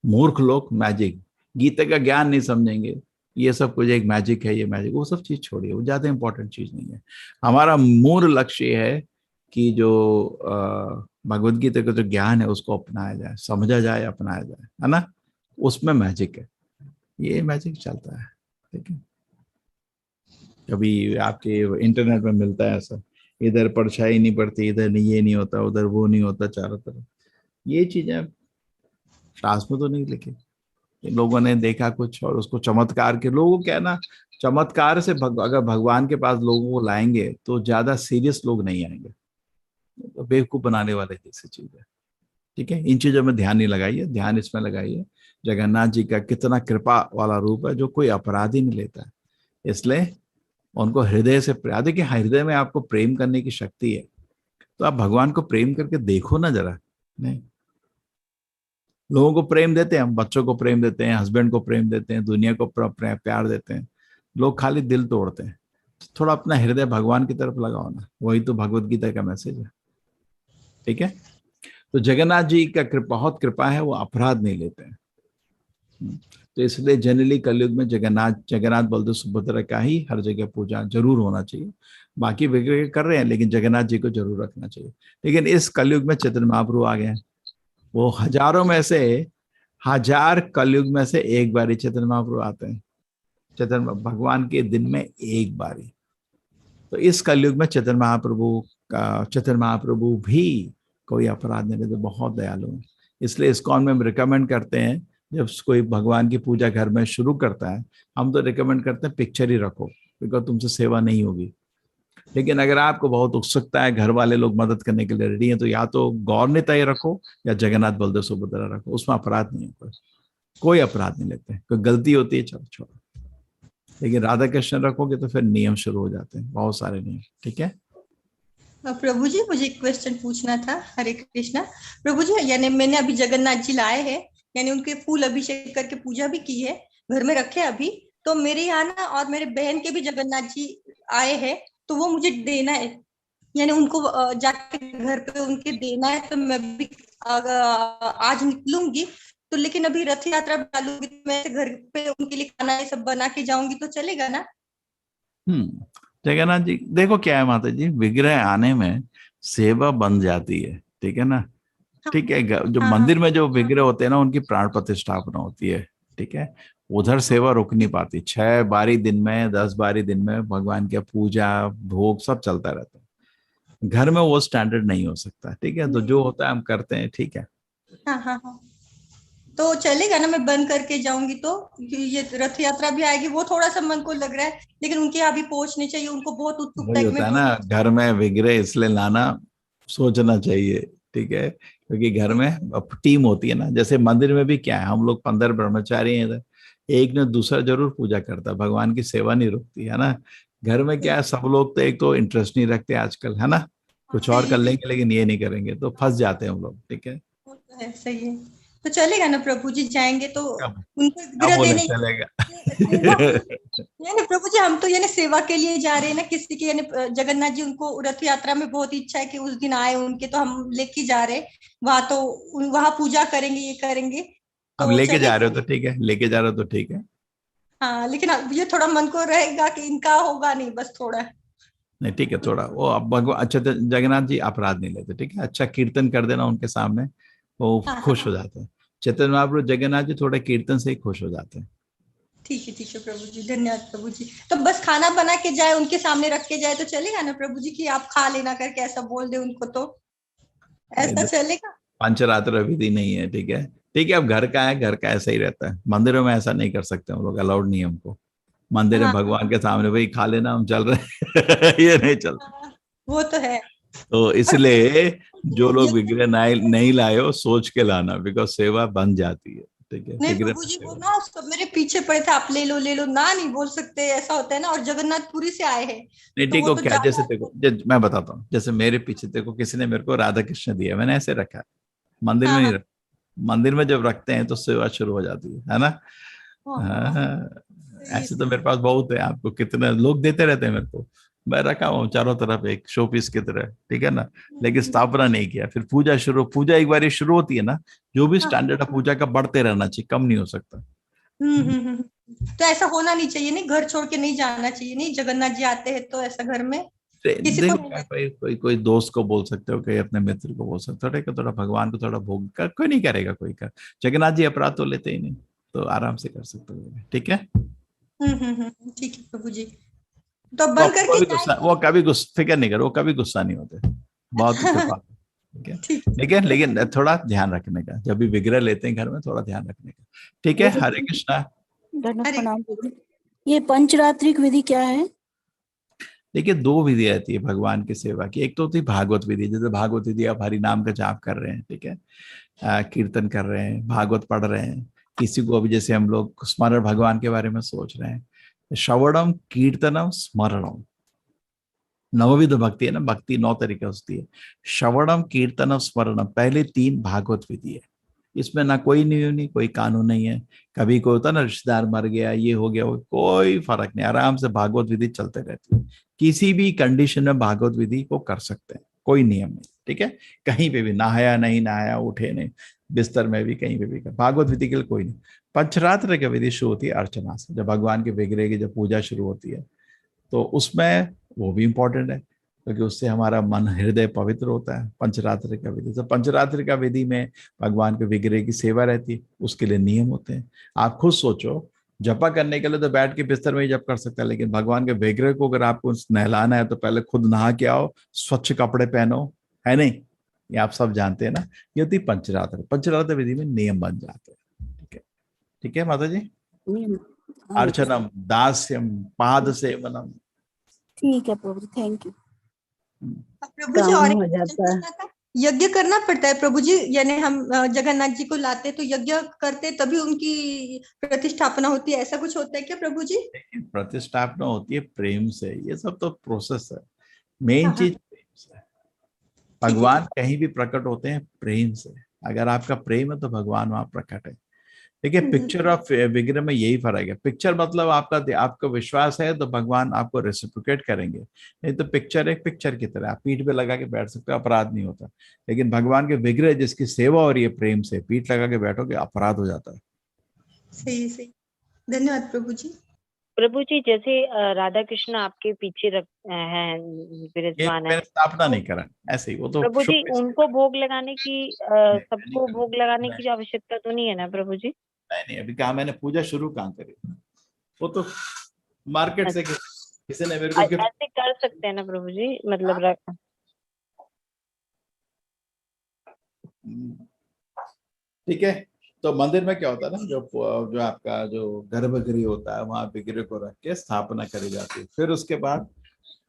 मूर्ख लोग मैजिक, गीता का ज्ञान नहीं समझेंगे, ये सब कुछ एक मैजिक है, ये मैजिक, वो सब चीज छोड़िए, वो ज्यादा इंपॉर्टेंट चीज नहीं है। हमारा मूल लक्ष्य है कि जो भगवत गीता का जो ज्ञान है उसको अपनाया जाए, समझा जाए, अपनाया जाए, है ना। उसमें मैजिक है, ये मैजिक चलता है। ठीक है, कभी आपके इंटरनेट में मिलता है ऐसा, इधर परछाई नहीं पड़ती, इधर नहीं, ये नहीं होता, उधर वो नहीं होता, चारों तरफ ये चीजें शास्त्र में तो नहीं लिखी, लोगों ने देखा कुछ और उसको चमत्कार के लोगों क्या है ना, चमत्कार से अगर भगवान के पास लोगों को लाएंगे तो ज्यादा सीरियस लोग नहीं आएंगे, तो बेवकूफ बनाने वाले जैसी चीज है। ठीक है, इन चीजों में ध्यान नहीं लगाइए, ध्यान इसमें लगाइए जगन्नाथ जी का कितना कृपा वाला रूप है, जो कोई अपराध ही नहीं लेता है, इसलिए उनको हृदय से देखिए, हृदय में आपको प्रेम करने की शक्ति है, तो आप भगवान को प्रेम करके देखो ना जरा। नहीं, लोगों को प्रेम देते हैं हम, बच्चों को प्रेम देते हैं, हस्बैंड को प्रेम देते हैं, दुनिया को प्यार देते हैं, लोग खाली दिल तोड़ते हैं। थोड़ा अपना हृदय भगवान की तरफ लगाओ ना, वही तो भगवत गीता का मैसेज है। ठीक है, तो जगन्नाथ जी का बहुत कृपा है, वो अपराध नहीं लेते हैं। तो इसलिए जनरली कलयुग में जगन्नाथ बलदेव सुभद्रा का ही हर जगह पूजा जरूर होना चाहिए। बाकी विग्रह कर रहे हैं लेकिन जगन्नाथ जी को जरूर रखना चाहिए। लेकिन इस कलयुग में चैतन्य महाप्रभु आ गए हैं, वो हजारों में से 1000 कलयुग में से एक बारी चैतन्य महाप्रभु आते हैं, चैतन्य भगवान के दिन में एक बारी। तो इस कलयुग में चैतन्य महाप्रभु भी कोई अपराध नहीं लेते, बहुत दयालु हैं। इसलिए इस्कॉन में हम रिकमेंड करते हैं, जब कोई भगवान की पूजा घर में शुरू करता है, हम तो रिकमेंड करते हैं पिक्चर ही रखो, बिकॉज तुमसे सेवा नहीं होगी। लेकिन अगर आपको बहुत उत्सुकता है, घर वाले लोग मदद करने के लिए रेडी हैं, तो या तो गौरनीता ही रखो या जगन्नाथ बलदेव सुभद्रा रखो, उसमें अपराध नहीं है, कोई अपराध नहीं लेते। कोई गलती होती है चलो छोड़ो, लेकिन राधा कृष्ण रखोगे तो फिर नियम शुरू हो जाते हैं, बहुत सारे नियम। ठीक है प्रभु जी, मुझे एक क्वेश्चन पूछना था। हरे कृष्णा प्रभु जी, यानी मैंने अभी जगन्नाथ जी लाए हैं, यानी उनके फूल अभिषेक करके पूजा भी की है, घर में रखे अभी, तो मेरे यहाँ ना और मेरे बहन के भी जगन्नाथ जी आए हैं, तो वो मुझे देना है, यानी उनको जाके घर पे उनके देना है। तो मैं भी आज निकलूंगी, तो लेकिन अभी रथ यात्रा डालूंगी, तो मैं घर पे उनके लिए खाना ये सब बना के जाऊंगी, तो चलेगा ना? जगन्नाथ जी देखो क्या है माता जी, विग्रह आने में सेवा बन जाती है, ठीक है ना। ठीक है, जो मंदिर में जो विग्रह होते हैं ना, उनकी प्राण प्रतिष्ठापना होती है, ठीक है। उधर सेवा रुक नहीं पाती, 6 बारी दिन में 10 बारी दिन में भगवान की पूजा भोग सब चलता रहता है। घर में वो स्टैंडर्ड नहीं हो सकता, ठीक है। तो जो होता है हम करते हैं, ठीक है। हाँ, तो चलेगा ना? मैं बंद करके जाऊंगी तो ये रथ यात्रा भी आएगी, वो थोड़ा सा मन को लग रहा है, लेकिन उनके यहाँ भी पहुंचनी चाहिए, उनको बहुत उत्सुकता वही है कि होता मैं है ना, घर में विग्रह इसलिए लाना सोचना चाहिए, ठीक है। क्योंकि घर में अब टीम होती है ना, जैसे मंदिर में भी क्या है, हम लोग 15 ब्रह्मचारी हैं इधर, एक ने दूसरा जरूर पूजा करता है, भगवान की सेवा नहीं रुकती है ना। घर में क्या है, सब लोग तो एक तो इंटरेस्ट नहीं रखते आजकल, है ना, कुछ और कर लेंगे लेकिन ये नहीं करेंगे, तो फंस जाते हैं हम लोग, ठीक है। वो तो है, सही है। तो चलेगा ना प्रभु जी? जाएंगे तो उनको क्या विग्रह बोले देने चलेगा? यानी प्रभु जी हम तो यानी सेवा के लिए जा रहे हैं ना, किसी की यानी जगन्नाथ जी उनको रथ यात्रा में बहुत इच्छा है कि उस दिन आए उनके, तो हम लेके जा रहे हैं वहां, तो वहां पूजा करेंगे, ये करेंगे, अब तो लेके जा चलेगा। रहे हो तो ठीक है, लेके जा रहे हो तो ठीक है। हाँ, लेकिन अब ये थोड़ा मन को रहेगा कि इनका होगा नहीं, बस थोड़ा। नहीं ठीक है, थोड़ा वो अब भगवान अच्छा, तो जगन्नाथ जी अपराध नहीं लेते, ठीक है। अच्छा कीर्तन कर देना उनके सामने, वो हाँ खुश हो जाते हैं। चैतन्य महाप्रभु जगन्नाथ जी थोड़े कीर्तन से ही खुश हो जाते हैं। ठीक है प्रभु जी, धन्यवाद प्रभु जी। तो बस खाना बना के जाए, उनके सामने रख के जाए तो चलेगा ना प्रभु जी? कि आप खा लेना करके ऐसा बोल दे उनको, तो ऐसा चलेगा? पंचरात्र विधि नहीं है, ठीक है। ठीक है, अब घर का है, घर का ऐसा ही रहता है, मंदिरों में ऐसा नहीं कर सकते हम लोग, अलाउड नहीं है हमको। मंदिर में हाँ, भगवान के सामने भाई खा लेना, हम चल रहे हैं ये नहीं चलता। वो तो है। तो इसलिए जो लोग विग्रह नहीं लाए हो, सोच के लाना, बिकॉज सेवा बन जाती है, ठीक है। नहीं विग्रह प्रभु जी, वो ना सब मेरे पीछे पड़े थे, आप ले लो ना, नहीं बोल सकते, ऐसा होता है ना, और जगन्नाथपुरी से आए हैं, नहीं, तो ठीक वो हो तो क्या, जैसे देखो मैं बताता हूँ, जैसे मेरे पीछे देखो किसी ने मेरे को राधा कृष्ण दिया, मैंने ऐसे रखा है, मंदिर में नहीं रखा। मंदिर में जब रखते हैं तो सेवा शुरू हो जाती है ना। हाँ, ऐसे तो मेरे पास बहुत है, आपको कितने लोग देते रहते हैं मेरे को, मैं रखा हूँ चारों तरफ एक शो पीस की तरह, ठीक है ना। लेकिन स्थापना नहीं किया। फिर पूजा एक बार शुरू होती है ना, जो भी स्टैंडर्ड है पूजा का बढ़ते रहना चाहिए, कम नहीं हो सकता। तो ऐसा होना नहीं चाहिए, नहीं घर छोड़ के नहीं जाना चाहिए, नहीं जगन्नाथ जी आते हैं तो ऐसा घर में किसी को देखो कोई दोस्त को बोल सकते हो, कोई अपने मित्र को बोल सकते हो, ठीक है, थोड़ा भगवान को थोड़ा भोग कर, कोई नहीं करेगा कोई कर। जगन्नाथ जी अपराध तो लेते ही नहीं, तो आराम से कर सकते हो, ठीक है। ठीक है प्रभु जी, तो बंद करके वो कभी गुस्सा फिक्र नहीं करो, वो कभी गुस्सा नहीं होते, बहुत कृपा, ठीक है। लेकिन थोड़ा ध्यान रखने का, जब भी विग्रह लेते हैं घर में, थोड़ा ध्यान रखने का, ठीक है। हरे कृष्णा। प्रणाम। ये पंचरात्रिक विधि क्या है? देखिए 2 विधि आती है भगवान की सेवा की। एक तो होती है भागवत विधि, जैसे भागवत विधि आप हरि नाम का जाप कर रहे हैं, ठीक है, कीर्तन कर रहे हैं, भागवत पढ़ रहे हैं, किसी को अभी जैसे हम लोग स्मरण भगवान के बारे में सोच रहे हैं, श्रवणम कीर्तनम स्मरणम, नवविध भक्ति है ना, भक्ति 9 तरीके होती है। श्रवणम कीर्तनम स्मरणम पहले 3 भागवत विधि है, इसमें ना कोई नियम नहीं, कोई कानून नहीं है। कभी कोई होता ना रिश्तेदार मर गया, ये हो गया, कोई फर्क नहीं, आराम से भागवत विधि चलते रहती है। किसी भी कंडीशन में भागवत विधि को कर सकते हैं, कोई नियम नहीं, ठीक है। कहीं पे भी नहाया नहीं नहाया, उठे नहीं, बिस्तर में भी कहीं पे भी कर, भागवत विधि के लिए कोई नहीं। पंचरात्र की विधि शुरू होती है अर्चना से, जब भगवान के विग्रह की जब पूजा शुरू होती है, तो उसमें वो भी इंपॉर्टेंट है, क्योंकि उससे हमारा मन हृदय पवित्र होता है। पंचरात्रि का विधि, तो पंचरात्रि का विधि में भगवान के विग्रह की सेवा रहती है, उसके लिए नियम होते हैं। आप खुद सोचो, जपा करने के लिए तो बैठ के बिस्तर में ही जप कर सकते हैं, लेकिन भगवान के विग्रह को अगर आपको नहलाना है तो पहले खुद नहा के आओ, स्वच्छ कपड़े पहनो, है नहीं, ये आप सब जानते हैं ना। ये होती पंचरात्र विधि में नियम बन जाते हैं, ठीक है। ठीक है माता जी। अर्चनम दास्यम पाद सेवनम। ठीक है प्रभु जी, थैंक यू। प्रभु जी और यज्ञ करना पड़ता है प्रभु जी, यानी हम जगन्नाथ जी को लाते तो यज्ञ करते तभी उनकी प्रतिष्ठापना होती है, ऐसा कुछ होता है क्या प्रभु जी? प्रतिष्ठापना होती है प्रेम से, ये सब तो प्रोसेस है, मेन चीज प्रेम से। भगवान कहीं भी प्रकट होते हैं प्रेम से, अगर आपका प्रेम है तो भगवान वहां प्रकट है। देखिए पिक्चर ऑफ विग्रह में यही फर्क है। पिक्चर मतलब आपका विश्वास है तो भगवान आपको रेसिप्रोकेट करेंगे, नहीं तो पिक्चर एक पिक्चर की तरह आप पीठ पे लगा के बैठ सकते हो, अपराध नहीं होता। लेकिन भगवान के विग्रह जिसकी सेवा हो रही है प्रेम से, पीठ लगा के बैठोगे अपराध हो जाता है। सही सही, धन्यवाद प्रभु जी। प्रभु जी जैसे राधा कृष्ण आपके पीछे हैं, विराजमान है, मैंने स्थापना नहीं करा ऐसे ही, वो तो प्रभु जी उनको भोग लगाने की सबको भोग लगाने की आवश्यकता तो नहीं है ना प्रभु जी? नहीं, अभी कहा मैंने पूजा शुरू कहाँ करी, वो तो मार्केट से किसी ने मेरे को ऐसे कर सकते हैं ना प्रभु जी, मतलब ठीक है। तो मंदिर में क्या होता है ना, जो आपका जो गर्भगृह होता है वहां विग्रह को रख के स्थापना करी जाती है। फिर उसके बाद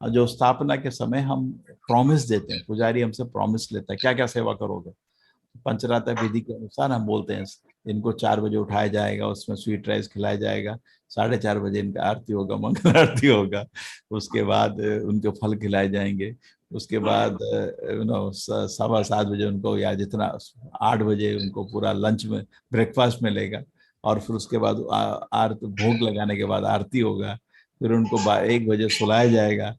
जो स्थापना के समय हम प्रॉमिस देते हैं, पुजारी हमसे प्रॉमिस लेता है क्या क्या सेवा करोगे। पंचरात्र विधि के अनुसार हम बोलते हैं इनको 4 बजे उठाया जाएगा, उसमें स्वीट राइस खिलाया जाएगा, 4:30 बजे इनका आरती होगा, मंगल आरती होगा, उसके बाद उनको फल खिलाए जाएंगे, उसके बाद 7:15 बजे उनको, या जितना 8 बजे उनको पूरा लंच में ब्रेकफास्ट मिलेगा, और फिर उसके बाद आरती भोग लगाने के बाद आरती होगा, फिर उनको 1 बजे सुलाया जाएगा।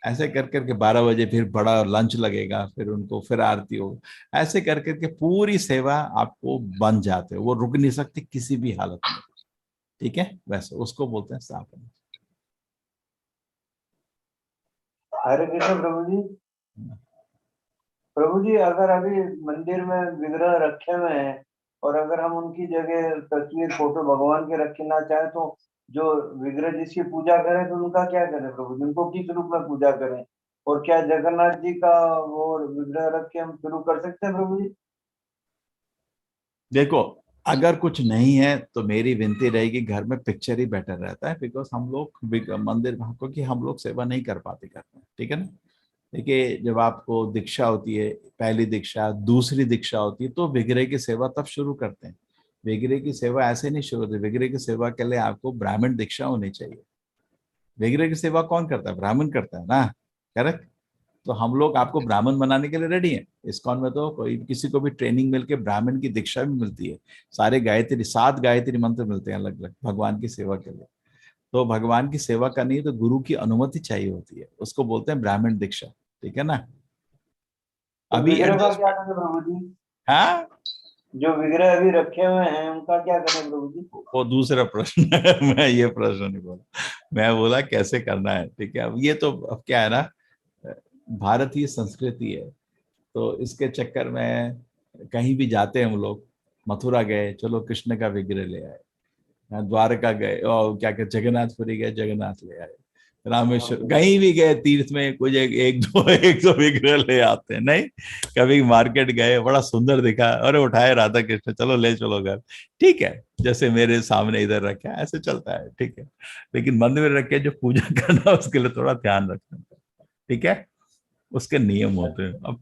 ऐसे कर करके 12 बजे फिर बड़ा लंच लगेगा, फिर उनको फिर आरती होगा। ऐसे कर करके पूरी सेवा आपको बन जाते हो, वो रुक नहीं सकती किसी भी हालत में। ठीक है, वैसे उसको बोलते हैं स्थापना। हरे कृष्ण प्रभु जी। प्रभु जी अगर अभी मंदिर में विग्रह रखे हुए हैं और अगर हम उनकी जगह तस्वीर फोटो भगवान के रखना चाहे तो जो विग्रह जिसकी पूजा करें तो उनका क्या करें प्रभु जी, उनको किस रूप में पूजा करें? और क्या जगन्नाथ जी का वो विग्रह रख के हम शुरू कर सकते हैं प्रभु जी? देखो अगर कुछ नहीं है तो मेरी विनती रहेगी घर में पिक्चर ही बेटर रहता है, बिकॉज हम लोग मंदिर क्योंकि हम लोग सेवा नहीं कर पाते घर में। ठीक है ना। देखिए जब आपको दीक्षा होती है, पहली दीक्षा दूसरी दीक्षा होती है, तो विग्रह की सेवा तब शुरू करते हैं। विग्रह की सेवा ऐसे नहीं शुरू होती। विग्रह की सेवा के लिए आपको ब्राह्मण दीक्षा होनी चाहिए। विग्रह की सेवा कौन करता है? ब्राह्मण करता है ना, करेक्ट। तो हम लोग आपको ब्राह्मण बनाने के लिए रेडी हैं। इस्कॉन में तो कोई किसी को भी ट्रेनिंग मिलके ब्राह्मण की दीक्षा भी मिलती है। सारे 7 गायत्री मंत्र मिलते हैं अलग अलग भगवान की सेवा के लिए। तो भगवान की सेवा करनी है तो गुरु की अनुमति चाहिए होती है, उसको बोलते हैं ब्राह्मण दीक्षा। ठीक है ना। अभी प्रभु जी, हाँ जो विग्रह अभी रखे हुए हैं उनका क्या करें प्रभु जी? वो दूसरा प्रश्न है। मैं ये प्रश्न नहीं बोला, मैं बोला कैसे करना है। ठीक है, अब ये तो अब क्या है ना, भारतीय संस्कृति है, तो इसके चक्कर में कहीं भी जाते हैं हम लोग, मथुरा गए चलो कृष्ण का विग्रह ले आए, द्वारका गए और क्या कहते जगन्नाथपुरी गए जगन्नाथ ले आए, रामेश्वर कहीं भी गए तीर्थ में कुछ एक दो विग्रह ले आते हैं। नहीं, कभी मार्केट गए बड़ा सुंदर दिखा, अरे उठाए राधा कृष्ण, चलो ले चलो घर। ठीक है, जैसे मेरे सामने इधर रखा ऐसे चलता है। ठीक है, लेकिन मंदिर में रख के जो पूजा करना उसके लिए थोड़ा ध्यान रखना। ठीक है, उसके नियम होते हैं। अब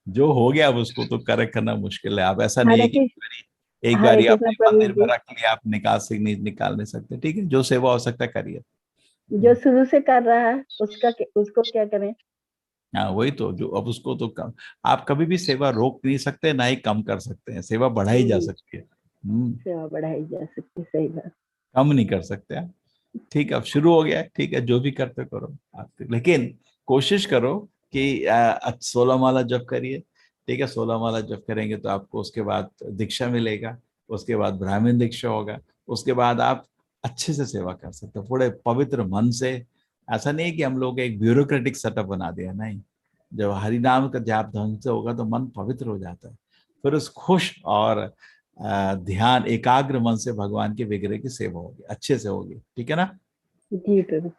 जो हो गया अब उसको तो करेक्ट करना मुश्किल है। आप ऐसा नहीं है कि एक बार आप मंदिर में रख लिया आप निकाल नहीं सकते। ठीक है, जो सेवा हो सकता है करिए। जो शुरू से कर रहा है उसको क्या करें? हाँ वही तो, जो अब उसको तो कम, आप कभी भी सेवा रोक नहीं सकते ना ही कम कर सकते हैं, सेवा बढ़ाई जा सकती है। सेवा बढ़ाई जा सकती है, सही बात। कम नहीं कर सकते आप। ठीक है, अब शुरू हो गया। ठीक है, जो भी करते करो आप, लेकिन कोशिश करो कि 16 माला जप करिए। ठीक है, 16 माला जप करेंगे तो आपको उसके बाद दीक्षा मिलेगा, उसके बाद ब्राह्मण दीक्षा होगा, उसके बाद आप अच्छे से सेवा कर सकते हो पूरे पवित्र मन से। ऐसा नहीं कि हम लोग एक ब्यूरोक्रेटिक सेटअप बना दिया, नहीं। जब हरि नाम का जाप ढंग से होगा तो मन पवित्र हो जाता है, फिर उस खुश और ध्यान एकाग्र मन से भगवान के विग्रह की सेवा होगी, अच्छे से होगी। ठीक है ना जी प्रभु,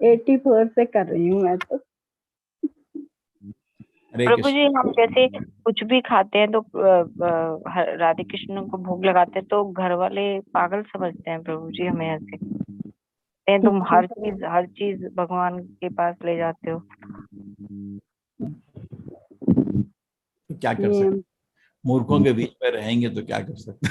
84 से कर रही हूँ मैं तो। प्रभु जी हम जैसे कुछ भी खाते हैं तो राधे कृष्ण को भोग लगाते हैं तो घर वाले पागल समझते हैं प्रभु जी हमें, ऐसे तुम हर चीज भगवान के पास ले जाते हो। क्या कर सकते, मूर्खों के बीच में रहेंगे तो क्या कर सकते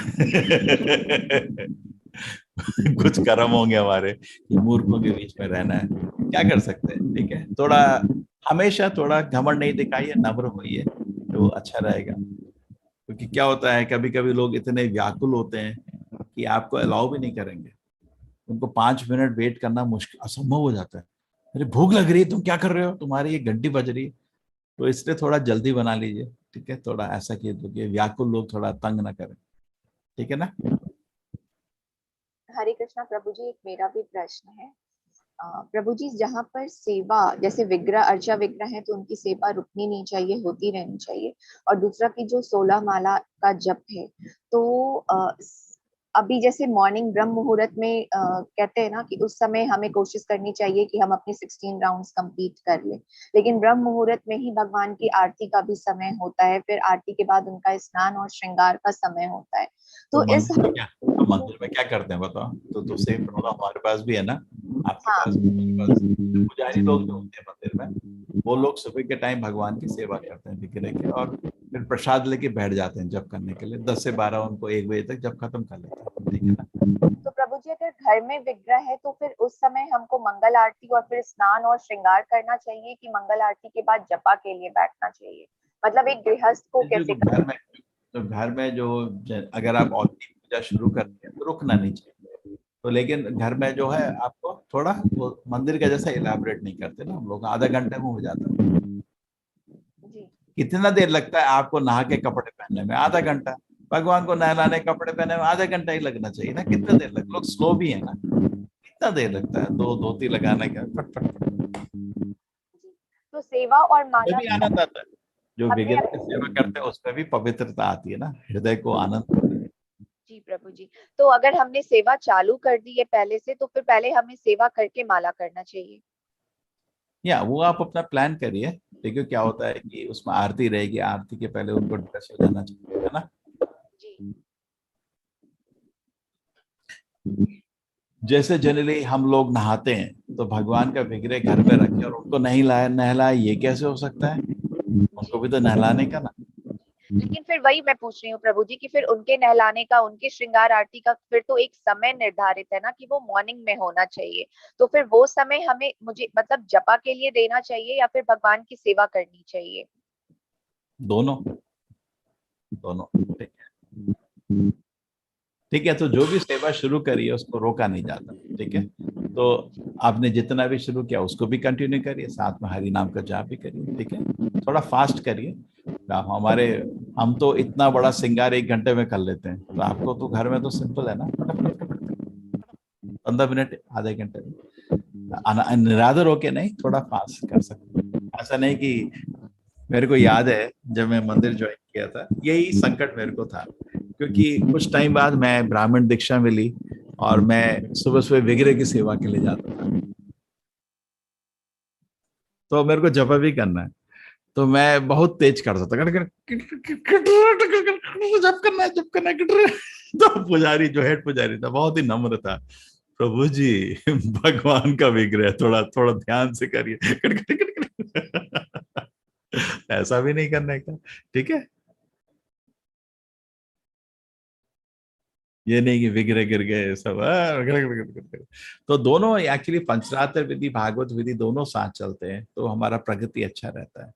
कुछ कर्म होंगे हमारे, मूर्खों के बीच में रहना है, क्या कर सकते हैं। ठीक है, थोड़ा हमेशा थोड़ा घमंड नहीं दिखाइए, नम्र होइए तो अच्छा रहेगा। क्योंकि क्या होता है कभी कभी लोग इतने व्याकुल होते हैं कि आपको अलाउ भी नहीं करेंगे। उनको 5 मिनट वेट करना मुश्किल, असंभव हो जाता है। अरे भूख लग रही है, तुम क्या कर रहे हो, तुम्हारी ये घंटी बज रही है। तो इसलिए थोड़ा जल्दी बना लीजिए, ठीक है। थोड़ा ऐसा किए तो कि व्याकुल लोग थोड़ा तंग ना करें, ठीक है ना। हरे कृष्णा प्रभु जी, एक मेरा भी प्रश्न है। प्रभु जी, जहाँ पर सेवा, जैसे विग्रह अर्चा विग्रह है तो उनकी सेवा रुकनी नहीं चाहिए, होती रहनी चाहिए। और दूसरा की जो 16 माला का जप है, तो अभी जैसे मॉर्निंग ब्रह्म मुहूर्त में कहते हैं ना कि उस समय हमें कोशिश करनी चाहिए कि हम अपने 16 राउंड्स कंप्लीट कर लें। लेकिन ब्रह्म मुहूर्त में ही भगवान की आरती का भी समय होता है, फिर आरती के बाद उनका स्नान और श्रृंगार का समय होता है। तो मंदिर में क्या करते हैं बताओ। तो सेम प्रॉब्लम हमारे पास भी है ना, आपके पास भी, मेरे पास। पुजारी लोग जो होते हैं मंदिर में, वो लोग सुबह के टाइम भगवान की सेवा करते हैं विग्रह के, और फिर प्रसाद लेके बैठ जाते हैं जप करने के लिए। 10 से 12 उनको 1 बजे तक जब खत्म कर लेते हैं, ठीक है ना। तो प्रभु जी, अगर घर में विग्रह है तो फिर उस समय हमको मंगल आरती और फिर स्नान और श्रृंगार करना चाहिए कि मंगल आरती के बाद जपा के लिए बैठना चाहिए? मतलब एक गृहस्थ को कैसे घर में जो अगर आप ऑलरेडी पूजा शुरू करते हैं तो रुकना नहीं चाहिए। तो लेकिन घर में जो है आपको थोड़ा वो मंदिर का जैसा इलाबरेट नहीं करते ना हम लोग, आधा घंटे में हो जाता है। कितना देर लगता है आपको नहा के कपड़े पहनने में? आधा घंटा। भगवान को नहलाने कपड़े पहने में आधा घंटा ही लगना चाहिए ना। कितना देर लगता है? लोग स्लो भी है ना, कितना देर लगता है? 2 धोती लगाने का, फट फट फट। तो सेवा और माला भी आनंद आता है। जो विग्रह की सेवा करते हैं उसमें भी पवित्रता आती है ना, हृदय को आनंद। जी प्रभु जी, तो अगर हमने सेवा चालू कर दी है पहले से, तो फिर पहले हमें सेवा करके माला करना चाहिए? या वो आप अपना प्लान करिए। देखिए क्या होता है कि उसमें आरती रहेगी, आरती के पहले उनको ड्रेस हो जाना चाहिए, है ना। जैसे जनरली हम लोग नहाते हैं तो भगवान का विग्रह घर में रखे और उनको नहीं नहलाए, ये कैसे हो सकता है? उनको भी तो नहलाने का ना। लेकिन फिर वही मैं पूछ रही हूँ प्रभु जी कि फिर उनके नहलाने का, उनके श्रृंगार आरती का फिर तो एक समय निर्धारित है ना कि वो मॉर्निंग में होना चाहिए। तो फिर वो समय हमें, मुझे मतलब जपा के लिए देना चाहिए या फिर भगवान की सेवा करनी चाहिए? दोनों ठीक है, ठीक है। तो जो भी सेवा शुरू करी है उसको रोका नहीं जाता, ठीक है। तो आपने जितना भी शुरू किया उसको भी कंटिन्यू करिए, साथ में हरि नाम का जाप भी करिए, ठीक है। थोड़ा फास्ट करिए। हम तो इतना बड़ा श्रृंगार 1 घंटे में कर लेते हैं, तो आपको तो घर में तो सिंपल है ना, 15 मिनट आधे घंटे में। निरादर होके नहीं, थोड़ा फास्ट कर सकते हैं। ऐसा नहीं कि, मेरे को याद है जब मैं मंदिर ज्वाइन किया था यही संकट मेरे को था, क्योंकि कुछ टाइम बाद मैं ब्राह्मण दीक्षा मिली और मैं सुबह सुबह विग्रह की सेवा के लिए जाता था। तो मेरे को जप भी करना है, तो मैं बहुत तेज करता था, जप करना है। तो पुजारी, जो हेड पुजारी था, बहुत ही नम्र था। प्रभु जी, भगवान का विग्रह, थोड़ा थोड़ा ध्यान से करिए। ऐसा भी नहीं करने का, ठीक है। ये नहीं कि विग्रह गिर गए सब। तो दोनों एक्चुअली पंचरात्र विधि, भागवत विधि दोनों साथ चलते हैं, तो हमारा प्रगति अच्छा रहता है।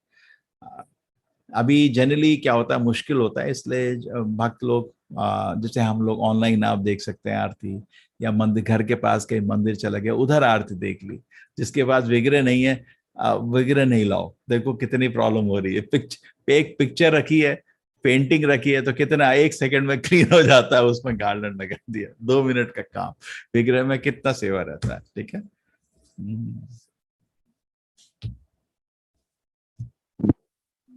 अभी जनरली क्या होता है, मुश्किल होता है, इसलिए भक्त लोग, जैसे हम लोग ऑनलाइन आप देख सकते हैं आरती, या मंदिर, घर के पास कहीं मंदिर चला गया उधर आरती देख ली। जिसके पास विग्रह नहीं है, विग्रह नहीं लाओ। देखो कितनी प्रॉब्लम हो रही है। एक पिक्चर रखी है, पेंटिंग रखी है, तो कितना 1 सेकंड में क्लीन हो जाता है, उसमें गार्डन लगा दिया, 2 मिनट का काम। विग्रह में कितना सेवा रहता है, ठीक है।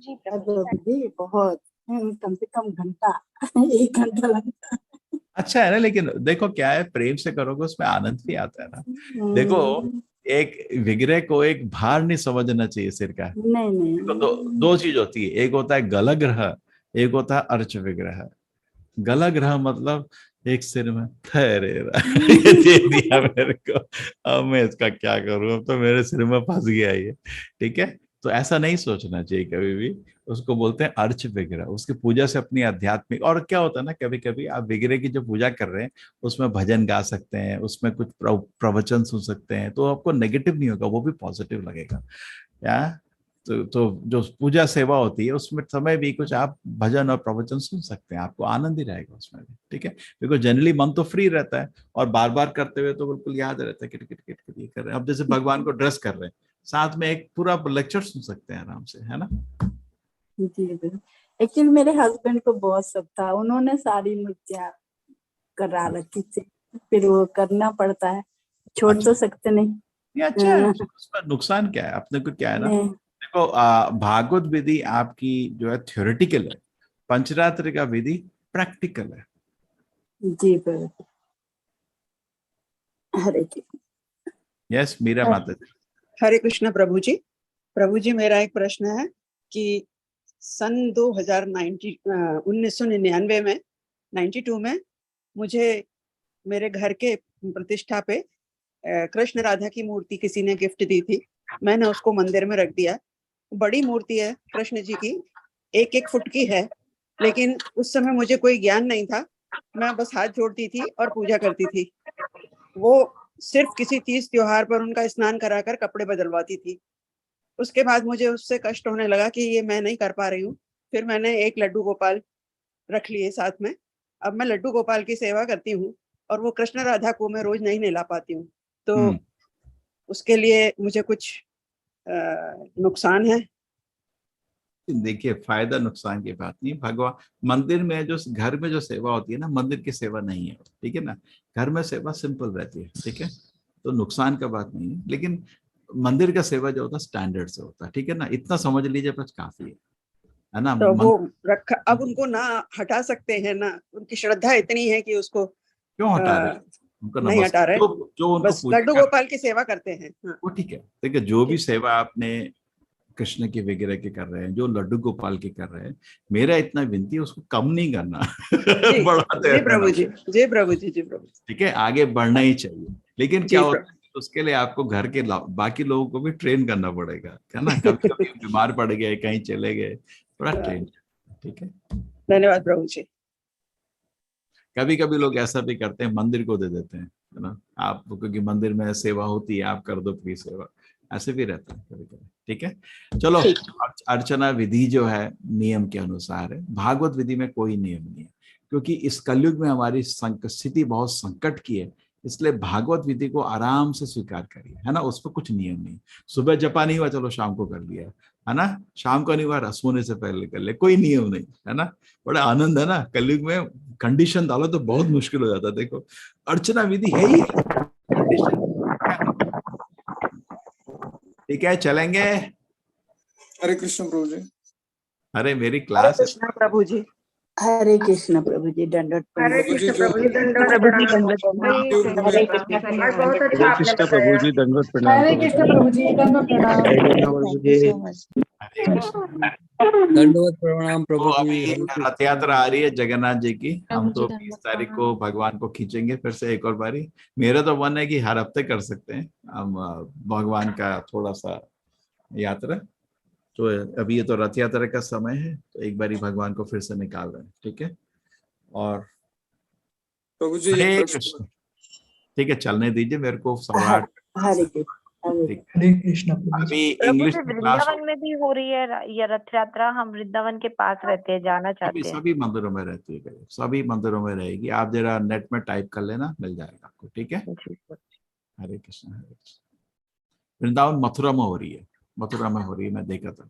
जी बहुत, कम से कम घंटा 1 घंटा लगता है। अच्छा है ना, लेकिन देखो क्या है, प्रेम से करोगे उसमें आनंद भी आता है ना। देखो, एक विग्रह को एक भार नहीं समझना चाहिए सिर का। नहीं। तो दो चीज होती है, एक होता है गलग्रह, एक होता है अर्च विग्रह। गलग्रह मतलब एक सिर में ठहरे ये दे दिया मेरे को, अब मैं इसका क्या करूं, अब तो मेरे सिर में फंस गया ये, ठीक है। तो ऐसा नहीं सोचना चाहिए कभी भी। उसको बोलते हैं अर्च विग्रह। उसकी पूजा से अपनी आध्यात्मिक, और क्या होता है ना, कभी कभी आप विग्रह की जो पूजा कर रहे हैं उसमें भजन गा सकते हैं, उसमें कुछ प्रवचन सुन सकते हैं, तो आपको नेगेटिव नहीं होगा, वो भी पॉजिटिव लगेगा। या तो जो पूजा सेवा होती है उसमें समय भी कुछ आप भजन और प्रवचन सुन सकते हैं, आपको आनंद ही रहेगा उसमें भी, ठीक है। बिकॉज जनरली मन तो फ्री रहता है और बार बार करते हुए तो बिल्कुल याद रहता है, किट किट किट किट ये कर रहे हैं। अब जैसे भगवान को ड्रेस कर रहे हैं, साथ में एक पूरा लेक्चर सुन सकते हैं आराम से, है ना। जी। एक्चुअली मेरे हस्बैंड को बहुत शौक था, उन्होंने सारी मूर्तियां करा रखी थी, फिर वो करना पड़ता है, छोड़ तो सकते नहीं। ये अच्छा है, उसमें नुकसान क्या है अपने को, क्या है ना, देखो भागवत विधि आपकी जो है थ्योरेटिकल है, पंचरात्र का विधि प्रैक्टिकल है। जी प्रभु। हरे कृष्ण। यस मीरा माता जी। हरे कृष्ण प्रभु जी। प्रभु जी मेरा एक प्रश्न है कि सन 1999 में 92 में मुझे मेरे घर के प्रतिष्ठा पे कृष्ण राधा की मूर्ति किसी ने गिफ्ट दी थी, मैंने उसको मंदिर में रख दिया। बड़ी मूर्ति है कृष्ण जी की, 1-1 फुट की है, लेकिन उस समय मुझे कोई ज्ञान नहीं था, मैं बस हाथ जोड़ती थी और पूजा करती थी। वो सिर्फ किसी तीज त्योहार पर उनका स्नान कराकर कपड़े बदलवाती थी। उसके बाद मुझे उससे कष्ट होने लगा कि ये मैं नहीं कर पा रही हूँ। फिर मैंने एक लड्डू गोपाल रख लिए साथ में। अब मैं लड्डू गोपाल की सेवा करती हूँ और वो कृष्ण राधा को मैं रोज नहीं नहला पाती हूँ, तो उसके लिए मुझे कुछ नुकसान है? देखिए फायदा नुकसान की बात नहीं, भगवान मंदिर में जो घर में जो सेवा होती है ना, मंदिर की सेवा नहीं है, ठीक है ना। घर में सेवा सिंपल रहती है, ठीक है, तो नुकसान का बात नहीं है। लेकिन मंदिर का सेवा जो होता है स्टैंडर्ड से होता है, ठीक है ना, इतना समझ लीजिए बस काफी है ना। तो वो रखा, अब उनको ना हटा सकते हैं ना, उनकी श्रद्धा इतनी है कि उसको क्यों हटा रहे, उनको नहीं हटा रहे, जो उनको बस लड्डू गोपाल की सेवा करते हैं। हाँ। वो ठीक है, देखिए जो भी सेवा आपने कृष्ण की वगैरह के कर रहे हैं, जो लड्डू गोपाल के कर रहे हैं, मेरा इतना विनती है उसको कम नहीं करना बढ़ाते जी प्रभु जी, जी प्रभु जी, जी प्रभु, ठीक है, आगे बढ़ना ही चाहिए। लेकिन क्या होता है उसके लिए आपको घर के बाकी लोगों को भी ट्रेन करना पड़ेगा, है ना। कभी कभी बीमार पड़ गए, कहीं चले गए, थोड़ा ट्रेन, ठीक है। धन्यवाद प्रभु जी। कभी कभी लोग ऐसा भी करते हैं, मंदिर को दे देते हैं, है ना, आप क्योंकि मंदिर में सेवा होती है, आप कर दो फ्री सेवा, ऐसे भी रहता है कभी कभी, ठीक है। चलो, अर्चना विधि जो है नियम के अनुसार है, भागवत विधि में कोई नियम नहीं है, क्योंकि इस कलयुग में हमारी स्थिति बहुत संकट की है, इसलिए भागवत विधि को आराम से स्वीकार करिए, है ना। उस पर कुछ नियम नहीं, सुबह जपा नहीं हुआ चलो शाम को कर लिया, है ना, शाम को नहीं हुआ सोने से पहले कर ले, कोई नियम नहीं, है ना। बड़ा आनंद है ना, कलयुग में कंडीशन डालो तो बहुत मुश्किल हो जाता है। देखो अर्चना विधि है ही कंडीशन, ठीक है, चलेंगे। हरे कृष्ण प्रभु जी। अरे मेरी क्लास है प्रभु जी। हरे कृष्ण प्रभु जी, दंडवत प्रणाम। हरे कृष्ण प्रभु जी, दंडवत प्रणाम। हरे कृष्ण प्रभु जी, दंडवत प्रणाम। हरे कृष्ण प्रभु जी, दंडवत प्रणाम। हरे कृष्ण प्रभु जी, दंडवत प्रणाम। दंडवत प्रणाम प्रभु तो जी। अभी रथ यात्रा आ रही है जगन्नाथ जी की, हम तो 20 तारीख को भगवान को खींचेंगे फिर से एक और बारी। मेरा तो मन है कि हर हफ्ते कर सकते हैं हम भगवान का थोड़ा सा यात्रा, तो अभी ये तो रथ यात्रा का समय है, तो एक बारी भगवान को फिर से निकाल रहे हैं, ठीक है। और प्रभु जी हरे कृष्ण, ठीक है, चलने दीजिए मेरे को 8:30। हरे कृष्ण। अभी प्रभु इंग्लिश जी क्लास वृंदावन में भी हो रही है ये रथ यात्रा, हम वृंदावन के पास रहते हैं, जाना चाहते हैं। सभी मंदिरों में रहती है, सभी मंदिरों में रहेगी, आप जरा नेट में टाइप कर लेना, मिल जाएगा आपको, ठीक है। हरे कृष्ण, हरे कृष्ण। वृंदावन मथुरा में हो रही है, मथुरा में हो रही है, मैं देखा था।